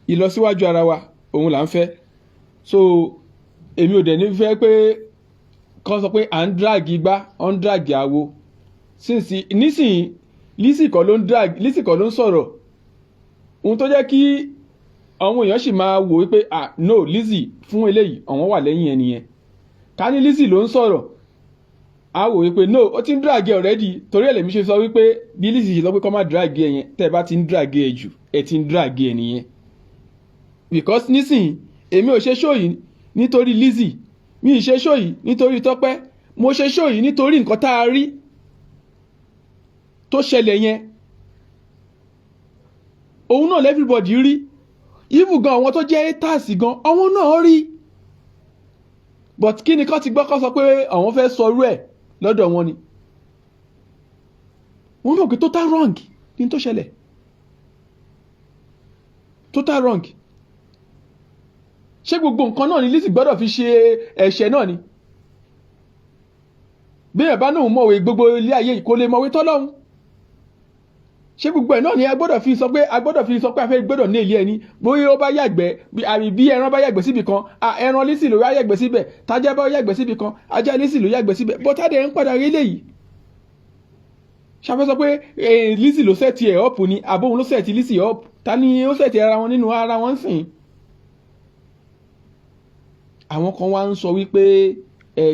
Ìlọsíwájú ara wa òun là ń fẹ́. So èmi ò dẹ̀ ní fẹ́ pé kán sọ pé à ń drag igbá à ń drag àwo. Since nísìnyí Lizzy kọ́ ló ń sọ̀rọ̀. Ohun tó jẹ́ kí àwọn èèyàn sì máa wò wípé no Lizzy fún eléyìí àwọn wà lẹ́yìn ẹni yẹn. Ká ní Lizzy ló ń sọ̀rọ̀ a wò wípé no ó ti ń drag already torí ẹlẹ́mi ṣe sọ wípé bí Lizzy sọ pé kọ́ máa drag ẹ yẹn tẹ́ ẹ bá ti ń drag ẹ jù ẹ ti ń drag ẹ nìyẹn. Because nísìnyí èmi ò ṣe show yìí nítorí Lizzy mi ì ṣe show yìí nítorí Tope mo ṣe show yìí nítorí nǹkan tá a rí tó ṣẹlẹ̀ yẹn òun náà everybody rí even gan àwọn tó jẹ́ haters gan àwọn náà rí. But kí ni kán ti gbọ́ kán sọ pé àwọn fẹ́ sọrú ẹ̀ lọ́dọ̀ wọn ni. Wọ́n mọ̀ pé total wrong ní tó ṣẹlẹ̀. Total wrong. Ṣé gbogbo nǹkan náà ni Lizzy gbọ́dọ̀ fi ṣe ẹ̀ṣẹ̀ náà ni? Bí ẹ̀ bá náà mọ̀wé gbogbo ilé ayé kò lè mọ̀wé tọ́lọ́hun. Ṣé gbogbo ẹ̀ náà ni a gbọ́dọ̀ fi sọ pé a fẹ́ gbọ́dọ̀ ní ilé ẹni bóyá ó bá yàgbẹ́ bí ẹran bá yàgbẹ́ síbi kan ẹran Lizzy ló yàgbẹ́ síbẹ̀ tájá bá yàgbẹ́ síbi kan ajá Lizzy ló yàgbẹ́ síbẹ̀ bọ́tádé ń padà rí léyìí. Ṣàfẹ́ sọ pé Lizzy ló sẹ́ẹ̀tì ẹ̀ up ni àbóhun ló sẹ́ẹ̀tì Lizzy up ta ni ó sẹ́ẹ̀tì ara wọn nínú ara wọn sìn. Àwọn kan wá ń sọ wípé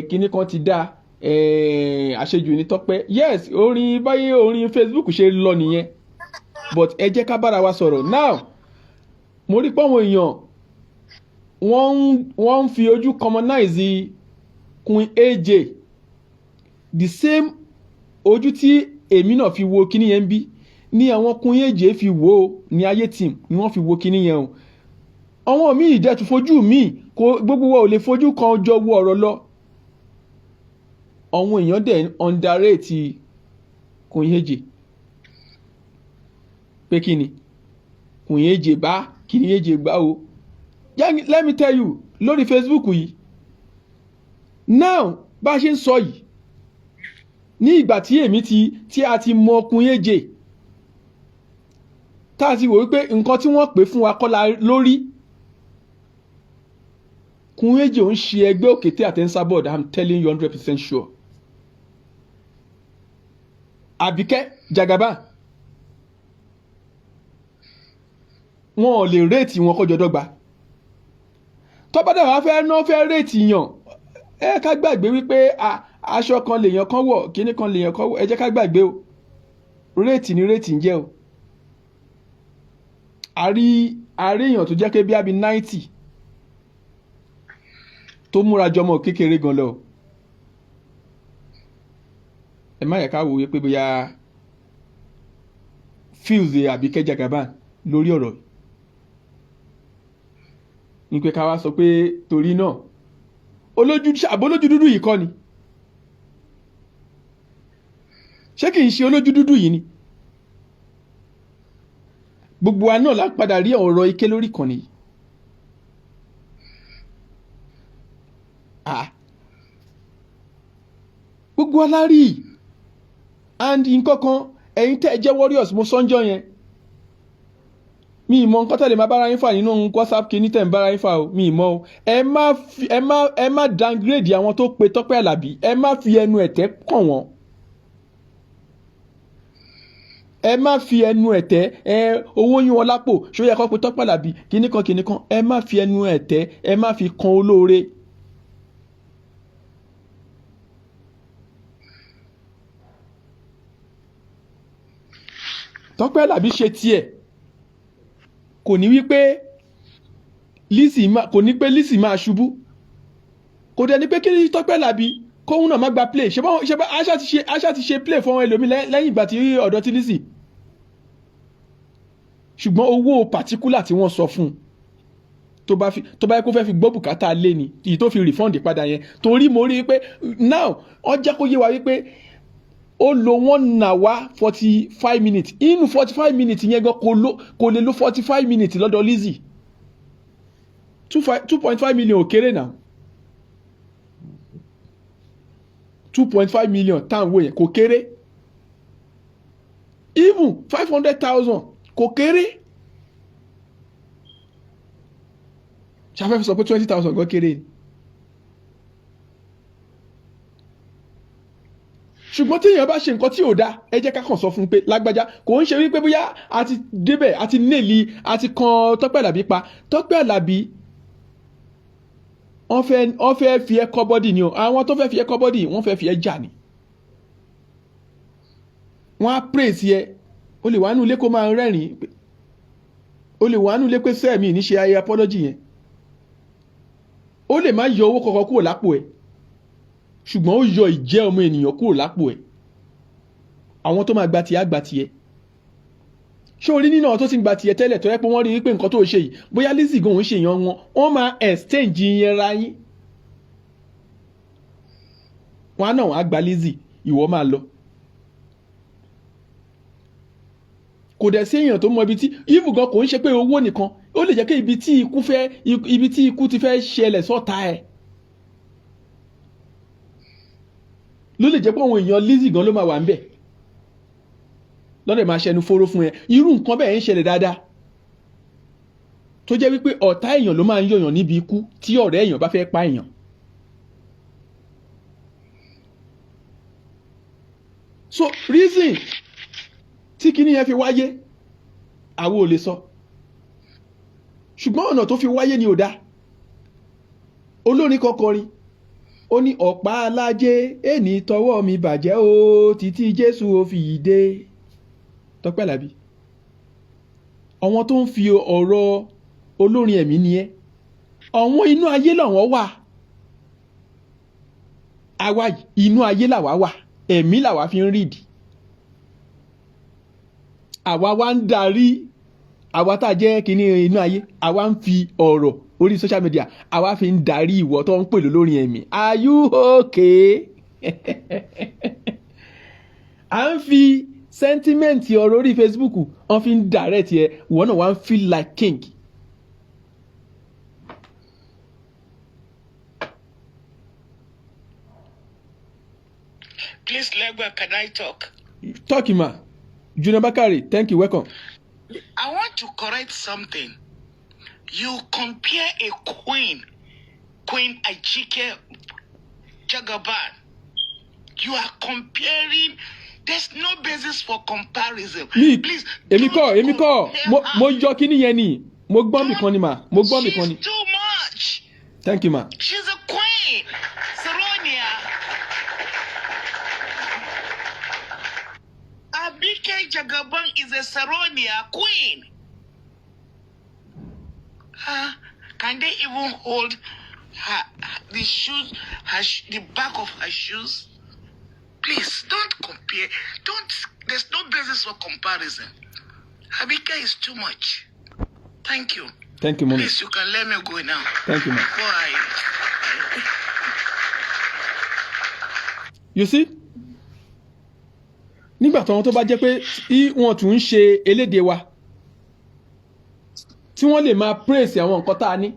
kinní kan ti dá àṣejù ní Tope. Yes orin Facebook ṣe lọ nìyẹn but ẹ jẹ́ ká bára wa sọ̀rọ̀ now. Mo rí pé àwọn èèyàn wọ́n ń fi ojú commonize Queen AJ the same ojú tí èmi náà fi wo kíní yẹn bí ní àwọn Queen AJ fi wo ní ayé team ni wọ́n fi wo kíní yẹn o. Àwọn míì dẹ̀ tún fojú míì gbogbo wa ò lè fojú kan jọ wo ọ̀rọ̀ lọ. Àwọn èèyàn dẹ̀ underrate Queen AJ pé kí ni Queen AJ bá Queen AJ gbá o. Let me tell you lórí Facebook yìí now bá ṣe ń sọ yìí ní ìgbà tí èmi tí a ti mọ Queen AJ tá a ti wò wípé nǹkan tí wọ́n pè fún wa kọ́la lórí Queen AJ ò ń ṣe ẹgbẹ́ òkété àtẹ́ńsábọ̀d I'm telling you 100% sure. Àbíkẹ́ Jagaban wọn ò lè réètì wọn kọjọ dọ́gba tọ́pẹ́dà wàá fẹ́ réètì yàn ká gbàgbé wípé aṣọ kan lèèyàn kan wọ̀ kíní kan lèèyàn kan wọ̀ ẹ jẹ́ ká gbàgbé o réètì ni réètì ń jẹ́ o àrí èèyàn tó jẹ́ pé bí abi 90 tó múra jọmọ kékeré gan lọ ẹ má yẹ ká wòye pé bóyá fíìlì Àbíkẹ́ Jagaban lórí ọ̀rọ̀ ní pé ká wá sọ pé torí náà olójú dúdú yìí kọ́ ni ṣé kìí ṣe olójú dúdú yìí ni gbogbo wa náà lápadà rí ọ̀rọ̀ ike lórí ìkànnì yìí gbogbo wa la rí and nǹkan kan ẹ̀yin tẹ́ ẹ jẹ́ warriors mo sọ́njọ́ yẹn mi ìmọ̀ nǹkan tẹ́lẹ̀ máa bára yín fà nínú WhatsApp kìíní tẹ̀ ń bára yín fà o mi ìmọ̀ o ẹ má downgrade àwọn tó pe Tọ́pẹ́ Àlàbí ẹ má fi ẹnu ẹ̀tẹ́ kàn wọ́n ẹ má fi ẹnu ẹ̀tẹ́ owó yín wọn lápò ṣó yẹ kó pe Tọ́pẹ́ Àlàbí kìíní kan ẹ má fi ẹnu ẹ̀tẹ́ ẹ má fi kan olóore. Tọ́pẹ́ Àlàbí ṣe tiẹ̀ kò ní wípé Lizzy máa ṣubú kò dẹ̀ ní pé kí ni Tọ́pẹ́ Àlàbí kóhun náà má gba play ṣe bá aṣá ti ṣe play fún ẹlòmí lẹ́yìn ìgbà tí ọ̀dọ̀ ti Lizzy ṣùgbọ́n owó particular tí wọ́n sọ fún tó bá yẹ kó fẹ́ fi gbọ́ bùkátà lé ni èyí tó fi refund padà yẹn torí mo rí pé now ọjà kó yé wa wípé ó lo 1 hour 45 minutes inú 45 minutes yẹn gan kò lè lo 45 minutes lọ́dọ̀ Lizzy 2.5 million ò kéré náà 2.5 million táwọn wò yẹn kò kéré even 500,000 kò kéré ṣàfẹ́ sọ pé 20,000 gan kéré ni. ṣùgbọ́n tí èèyàn bá ṣe nǹkan tí ò dáa ẹ jẹ́ ká kàn sọ fún un pé lágbájá kò ń ṣe wípé bóyá a ti débẹ̀ a ti nílì a ti kan Tọ́pẹ́ Àlàbí pa Tọ́pẹ́ Àlàbí wọ́n fẹ́ fi ẹ́ kọ́ bọ́dì ni o àwọn tó fẹ́ fi ẹ́ kọ́ bọ́dì wọ́n fẹ́ fi ẹ́ jà ni wọ́n á praise yẹ o lè wà nù ilé kó máa rẹ́rìn o lè wà nù ilé pé sẹ́ẹ̀mì ní ṣe ayé apology yẹn o lè má yọ owó kọ̀ọ̀kan kúrò lápò ẹ̀ ṣùgbọ́n ó yọ ìjẹ́ ọmọ ènìyàn kúrò lápò ẹ̀ àwọn tó máa gba tiẹ̀ á gba tiẹ̀ ṣé orí nínú àwọn tó ti ń gba tiẹ̀ tẹ́lẹ̀ tó yẹ pé wọ́n rí wípé nǹkan tó ṣe yìí bóyá Lizzy gan òun ṣe yan wọ́n máa exchange yẹn ra yín wọn á náà wọ́n á gba Lizzy ìwọ máa lọ kò dẹ̀ sí èèyàn tó mọ ibi tí even gan kò ń ṣe pé owó nìkan ó lè jẹ́ pé ibi tí ikú ti fẹ́ ṣẹlẹ̀ sọ́ta ẹ̀ ló lè jẹ́ pé àwọn èèyàn Lizzy gan ló máa wà ń bẹ̀ lọ́dẹ̀ máa ṣẹnu fóró fún ẹ irú nǹkan bẹ́ẹ̀ ń ṣẹlẹ̀ dáadáa tó jẹ́ wípé ọ̀tá èèyàn ló máa ń yọ̀yàn níbi ikú tí ọ̀rẹ́ èèyàn bá fẹ́ pa èèyàn. so reason tí kinní yẹn fi wáyé àwo ò lè sọ ṣùgbọ́n ọ̀nà tó fi wáyé ni ò dáa olórin kọkọrin ó ní ọ̀pá alájẹ ẹni tọwọ́ mi bàjẹ́ o títí Jésù ó fi yìí dé Tọ́pẹ́ Àlàbí àwọn tó ń fi ọ̀rọ̀ olórin ẹ̀mí ni ẹ́ àwọn inú ayé làwọn wà àwa inú ayé làwa wà ẹ̀mí làwa fi ń rídì àwa wá ń darí àwa tá a jẹ́ kínní inú ayé àwa ń fi ọ̀rọ̀ orí social media àwa fi ń darí ìwọ tó ń pè lórí ẹ̀mí are you okay? à ń fi sẹ́ńtímẹ́ǹtì ọ̀rọ̀ orí Facebook wọ́n fi ń direct yẹ ìwọ náà wá ń feel like king. Please, Legba, can I talk? Talk, Ima. Junior Bakari, thank you, welcome. I want to correct something. You compare a Queen Ajike Jagaban. You are comparing There's no basis for comparison. Please, èmi kọ́, mo yọ kíní yẹn ni. Mo gbọ́n mi kan ni ma. Mo gbọ́n mi kan ni. She's too much. Thank you, ma. She's a queen. Saronia. Abike Jagaban is a Saronia queen. Can they even hold the shoes, the back of her shoes? Please, don't compare. There's no basis for comparison. Abike is too much. Thank you. Thank you, Mommy. Please, you can let me go now. Thank you, ma. Bye. You see? Nígbà tó bá jẹ́ pé wọ́n tún ń ṣe elédè wa tí wọ́n lè máa praise àwọn nǹkan tá a ní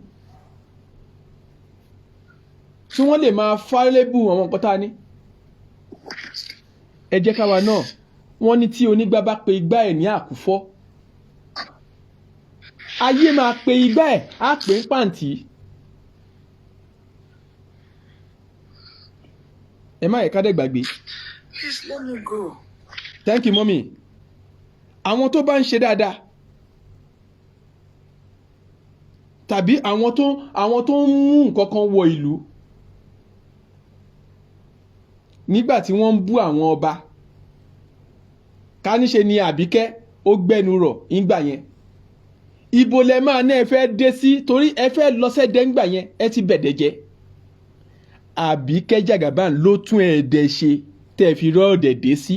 tí wọ́n lè máa falébù àwọn nǹkan tá a ní ẹ jẹ́ káwa náà wọ́n ní tí onígbà bá pe igbá ẹ̀ ní àkúfọ́ ayé máa pe igbá ẹ̀ á pè ń pàǹtí ẹ má yẹ ká dẹ̀ gbàgbé. Please let me go. Thank you, Mommy. Àwọn tó bá ń ṣe dáadáa tàbí àwọn tó ń mú nǹkan kan wọ ìlú nígbà tí wọ́n ń bú àwọn ọba ká níṣe ni Àbíkẹ́ ó gbẹ́nu rọ̀ nígbà yẹn ibo lẹ máa ná ẹ fẹ́ dé sí torí ẹ fẹ́ lọ sẹ́dẹ̀ ńgbà yẹn ẹ ti bẹ̀dẹ̀ jẹ́ Àbíkẹ́ Jagaban ló tún ẹ̀ẹ́dẹ̀ ṣe tẹ́ fi rọ́ọ̀dẹ̀ dé sí.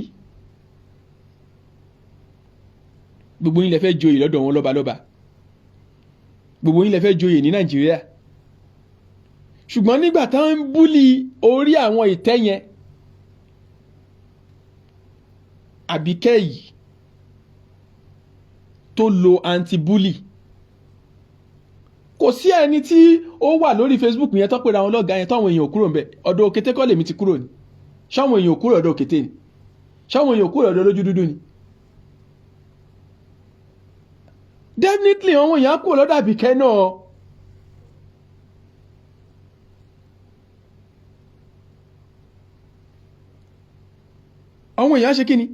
Gbogbo yín lẹ fẹ́ joyè lọ́dọ̀ wọn lọ́balọ́ba gbogbo yín lẹ fẹ́ joyè ní Nàìjíríà ṣùgbọ́n nígbà táwọn ń búlì orí àwọn ìtẹ́ yẹn Àbíkẹ́ yìí tó lo anti-bully kò sí ẹni tí ó wà lórí Facebook yẹn tó pera wọn lọ́gàá yẹn táwọn èèyàn kúrò ń bẹ̀ ọ̀dọ̀ òkété kọ́ lèmi ti kúrò ni ṣáwọn èèyàn kúrò ọ̀dọ̀ òkété ni ṣáwọn èèyàn kúrò ọ̀dọ̀ lójú dúdú ni. Definitely àwọn èèyàn kúrò lọ́dọ̀ Àbíkẹ́ náà. Àwọn èèyàn ṣe kí ni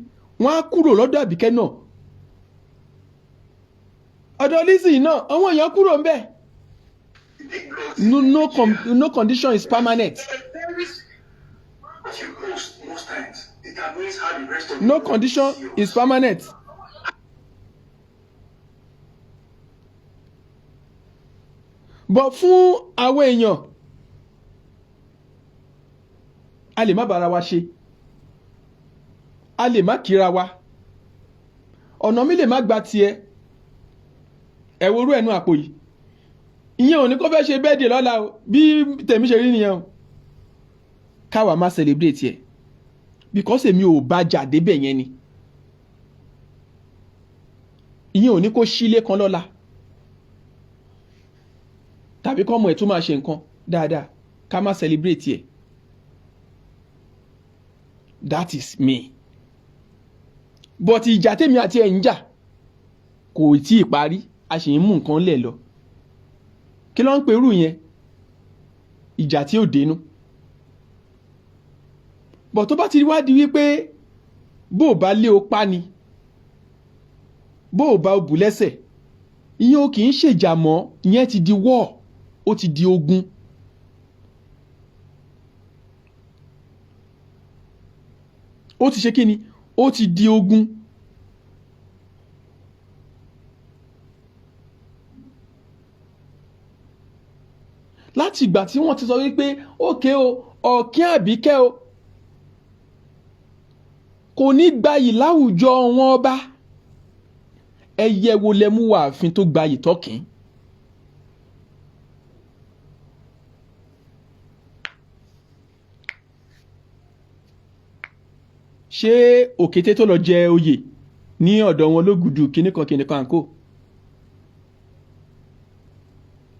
wọ́n á kúrò lọ́dọ̀ Àbíkẹ́ náà. Ọ̀dọ̀ Lizzy náà àwọn èèyàn kúrò ń bẹ̀. No condition is permanent. No condition is permanent. But fún àwọn èèyàn a lè má bára wa ṣe a lè má kíra wa ọ̀nà mi lè má gba tiẹ̀ ẹ worú ẹnu àpò yìí ìyẹn ò ní kó fẹ́ ṣe birthday lọ́la o bí tèmi ṣe rí nìyẹn o káwa má celebrate ẹ̀ because èmi ò bá jà débẹ̀ yẹn ni ìyẹn ò ní kó sílé kan lọ́la tàbí kọ́mọ ẹ̀ tún máa ṣe nǹkan dáadáa ká má celebrate ẹ̀ that is me but ìjà tèmi àti ẹ̀ ń jà kò tí ì parí a sì ń mú nǹkan lẹ̀ lọ kí ló ń perú yẹn ìjà tí ò dénú but tó bá ti wá di wípé bó o bá lé o pa ni bó o bá o bù lẹ́sẹ̀ ìyẹn o kì í ṣèjà mọ́ ìyẹn ti di war ó ti di ogun ó ti ṣe kí ni ó ti di ogun láti ìgbà tí wọ́n ti sọ wípé ókè o Ọ̀kín Àbíkẹ́ o kò ní gbayì láwùjọ wọn ọba ẹyẹ wo lẹ mú wá ààfin tó gbayì tọ́kìn. ṣé òkété tó lọ jẹ oyè ní ọ̀dọ̀ wọn ló gùdù kìnnìkan àǹkó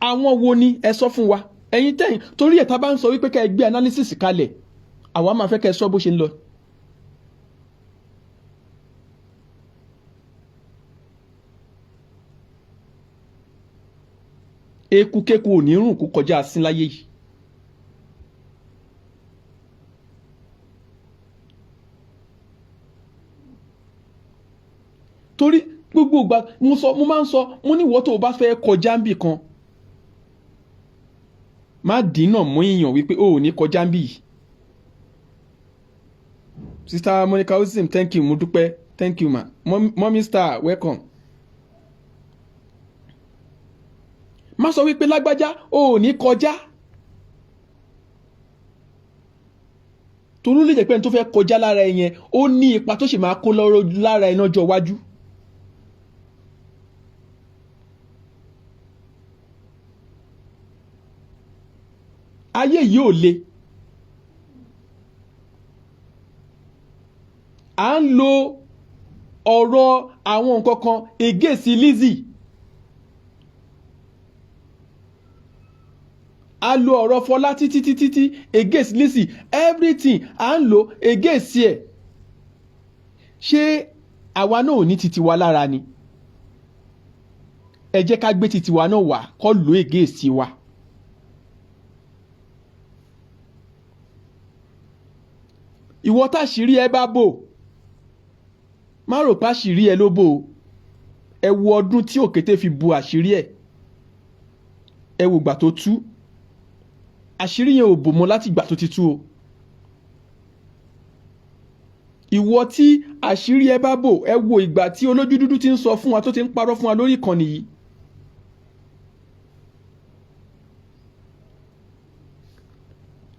àwọn wo ni ẹ sọ fún wa ẹ̀yin tẹ̀yin torí ẹ̀ tá bá ń sọ wípé ká ẹ gbé analysis kalẹ̀ àwa máa fẹ́ ká ẹ sọ bó ṣe ń lọ. ekukeku ò ní rùn kó kọjá asín láyé yìí. torí gbogbo ìgbà mo máa ń sọ mo ní ìwọ tó o bá fẹ́ kọjá ń bì kan má dínà mọ́ èèyàn wípé o ò ní kọjá ń bì yìí. Sister Monica Osim, thank you, mo dúpẹ́, thank you ma. Mommy Star, welcome. Má sọ wípé lágbájá o ò ní kọjá. Torí lè jẹ́ pé ẹni tó fẹ́ kọjá lára ẹ yẹn ó ní ipa tó sì máa kó lọ́rọ̀ lára ẹ lọ́jọ́ iwájú. Ayé yìí ò le. À ń lo ọ̀rọ̀ àwọn nǹkan kan against Lizzy. A lo ọ̀rọ̀ Fọlá títí against Lizzy. Everything à ń lo against ẹ̀. Ṣé àwa náà ò ní titi wa lára ni? Ẹ jẹ́ ká gbé titi wa náà wá kó lo against wa. Ìwọ táṣìírí ẹ bá bò. Má rò pé àṣírí ẹ ló bò ó. Ẹ wo ọdún tí òkété fi bu àṣírí ẹ. Ẹ wo ìgbà tó tú. Àṣírí yẹn ò bò mọ́ láti ìgbà tó ti tú o. Ìwọ tí àṣírí ẹ bá bò, ẹ wo ìgbà tí olójú dúdú ti ń sọ fún wa tó ti ń parọ́ fún wa lórí ìkànnì yìí.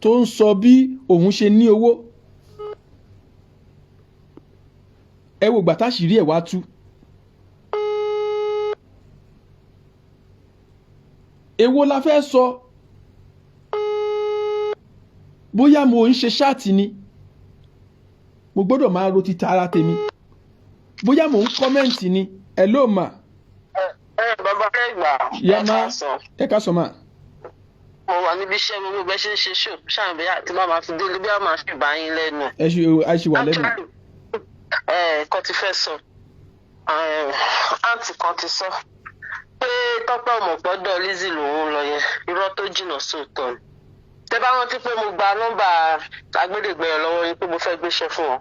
Tó ń sọ bí òun ṣe ní owó. Ẹ wo ìgbà táṣírí ẹ̀ wá tú. Èwo la fẹ́ sọ? Bóyá mo ń ṣe ṣáàtì ni. Mo gbọ́dọ̀ máa ro títa ara tèmi. Bóyá mo ń kọ́mẹ́ǹtì ni. Hello ma. Bàbá fẹ́ gbà. Yá má. Ẹ ká sọ ma. Mo wà níbi iṣẹ́ mi gbogbo ẹ ṣe ń ṣe ṣò ṣàǹbẹ̀ àti máa fi délé bí a máa fi bá yín lẹ́nu. Ẹ ṣì wà lẹ́nu. Kan ti fẹ́ sọ àǹtí kan ti sọ pé Tọ́pẹ́ ọmọ gbọ́dọ̀ Lizzy lòun lọ yẹn irọ́ tó jìnnà sóòótọ́ ni. Tẹ́ bá rántí pé mo gba nọ́mbà agbẹ́dẹ̀gbẹ̀rẹ̀ lọ́wọ́ yín pé mo fẹ́ gbéṣẹ́ fún wọn.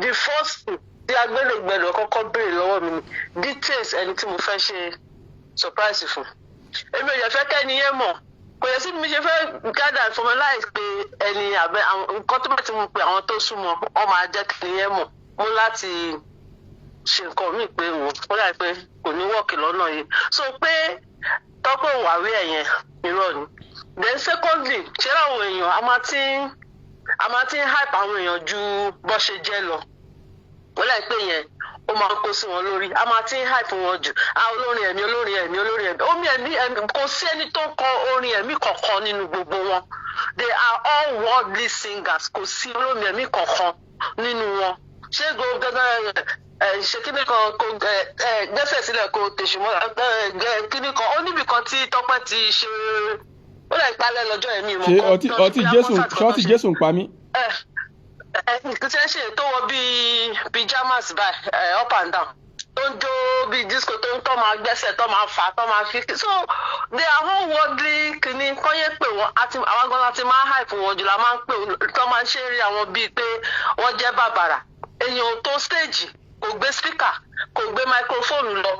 The first thing tí agbẹ́dẹ̀gbẹ̀rẹ̀ kọ́kọ́ béèrè lọ́wọ́ mi ni details ẹni tí mo fẹ́ ṣe surprise fún. Èmi ò yẹ fẹ́ kẹ́ni yẹn mọ̀ kò yẹ sí mi ṣe fẹ́ gather formalize pé ẹni àbẹ nǹkan tó bá ti mú pé àwọn tó súnmọ́ ọ máa jẹ́ kẹ́ni yẹn mọ̀ mo láti ṣe nǹkan míì pé wò ó dà pé kò ní wọ́ọ̀kì lọ́nà yìí so pé Tọ́pẹ́ òwàwí ẹ̀yẹn irọ́ ni. Then secondly ṣé àwọn èèyàn a máa ti ń hype àwọn èèyàn ju bó ṣe jẹ́ lọ ó láì pé yẹn ó máa ń kó sí wọn lórí a máa ti ń hype wọn jù olórin ẹ̀mí omi ẹ̀mí kò sí ẹni tó ń kọ orin ẹ̀mí kankan nínú gbogbo wọn they are all worldly singers kò sí olórin ẹ̀mí kankan nínú wọn ṣé gbogbo ṣe kíní kan kò gbẹ́sẹ̀ sílẹ̀ kò tẹ̀sùmọ́ kíní kan ó níbì kan tí Tọ́pẹ́ ti ṣe ó lè palẹ̀ lọ́jọ́ ẹ̀mí mọ́. Ṣé ọtí Jésù ń pa mí? Ṣé ṣe tó wọ bíi pyjamas báyìí up and down tó ń jó bíi disco tó ń tọ́ máa gbẹ́sẹ̀ tó máa fà tó máa fi so they are all worldly kìíní kọ́yẹ́ pé wọ́n àwọn gan láti máa hype wọn jù la máa ń pè tó máa ń ṣe rí àwọn bíi pé wọ́n jẹ́ bàbàrà èèyàn tó stage kò gbé speaker kò gbé microphone lọ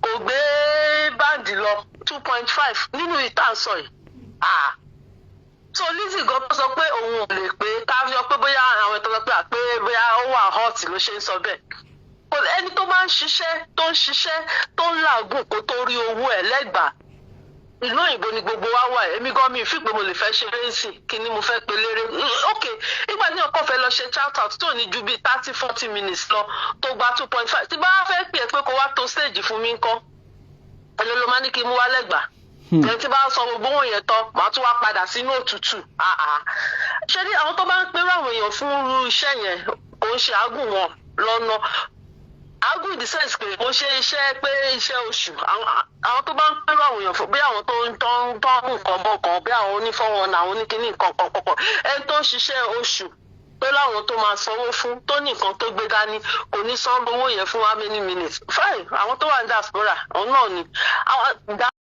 kò gbé báǹdì lọ 2.5 nínú ìtànsọ yìí so Lizzy gan tó sọ pé òun ò lè pé ká fi sọ pé bóyá àwọn ètò ọlọpàá pé bóyá ó wà hot ló ṣe ń sọ bẹ́ẹ̀ kò ẹni tó máa ń ṣiṣẹ́ tó ń làágùn kó tó rí owó ẹ̀ lẹ́gbàá ìlú òyìnbó ni gbogbo wa wà èmi gan mi fi pé mo lè fẹ́ ṣe rẹ́ǹsì kí ni mo fẹ́ pe léré ok nígbà tí ọkọ fẹ́ lọ ṣe shout out tó ní ju bíi 30-40 minutes lọ tó gba 2.5 tí bá fẹ́ pè é pé kó wá tó stage fún mi ńkọ́ ẹni ló máa ní kí n mú wá lẹ́gbàá ẹni tí bá sọ gbogbo wọn yẹn tán màá tún wá padà sínú òtútù ṣé ní àwọn tó bá ń pérò àwọn èèyàn fún irú iṣẹ́ yẹn kò ń ṣe àágùn wọn lọ́nà àágùn in the sense pé kò ṣe iṣẹ́ pé iṣẹ́ oṣù àwọn tó bá ń pérò àwọn èèyàn fún bí àwọn tó ń mú nǹkan bọ̀ kan bí àwọn onífọwọ́n àwọn oníkíní nǹkan kọ̀ọ̀kan ẹni tó ń ṣiṣẹ́ oṣù tó láwọn tó máa sanwó fún tó ní nǹkan tó gbé dání kò ní san owó yẹn fún how many minutes fine àwọn tó wà ní diaspora àwọn náà ni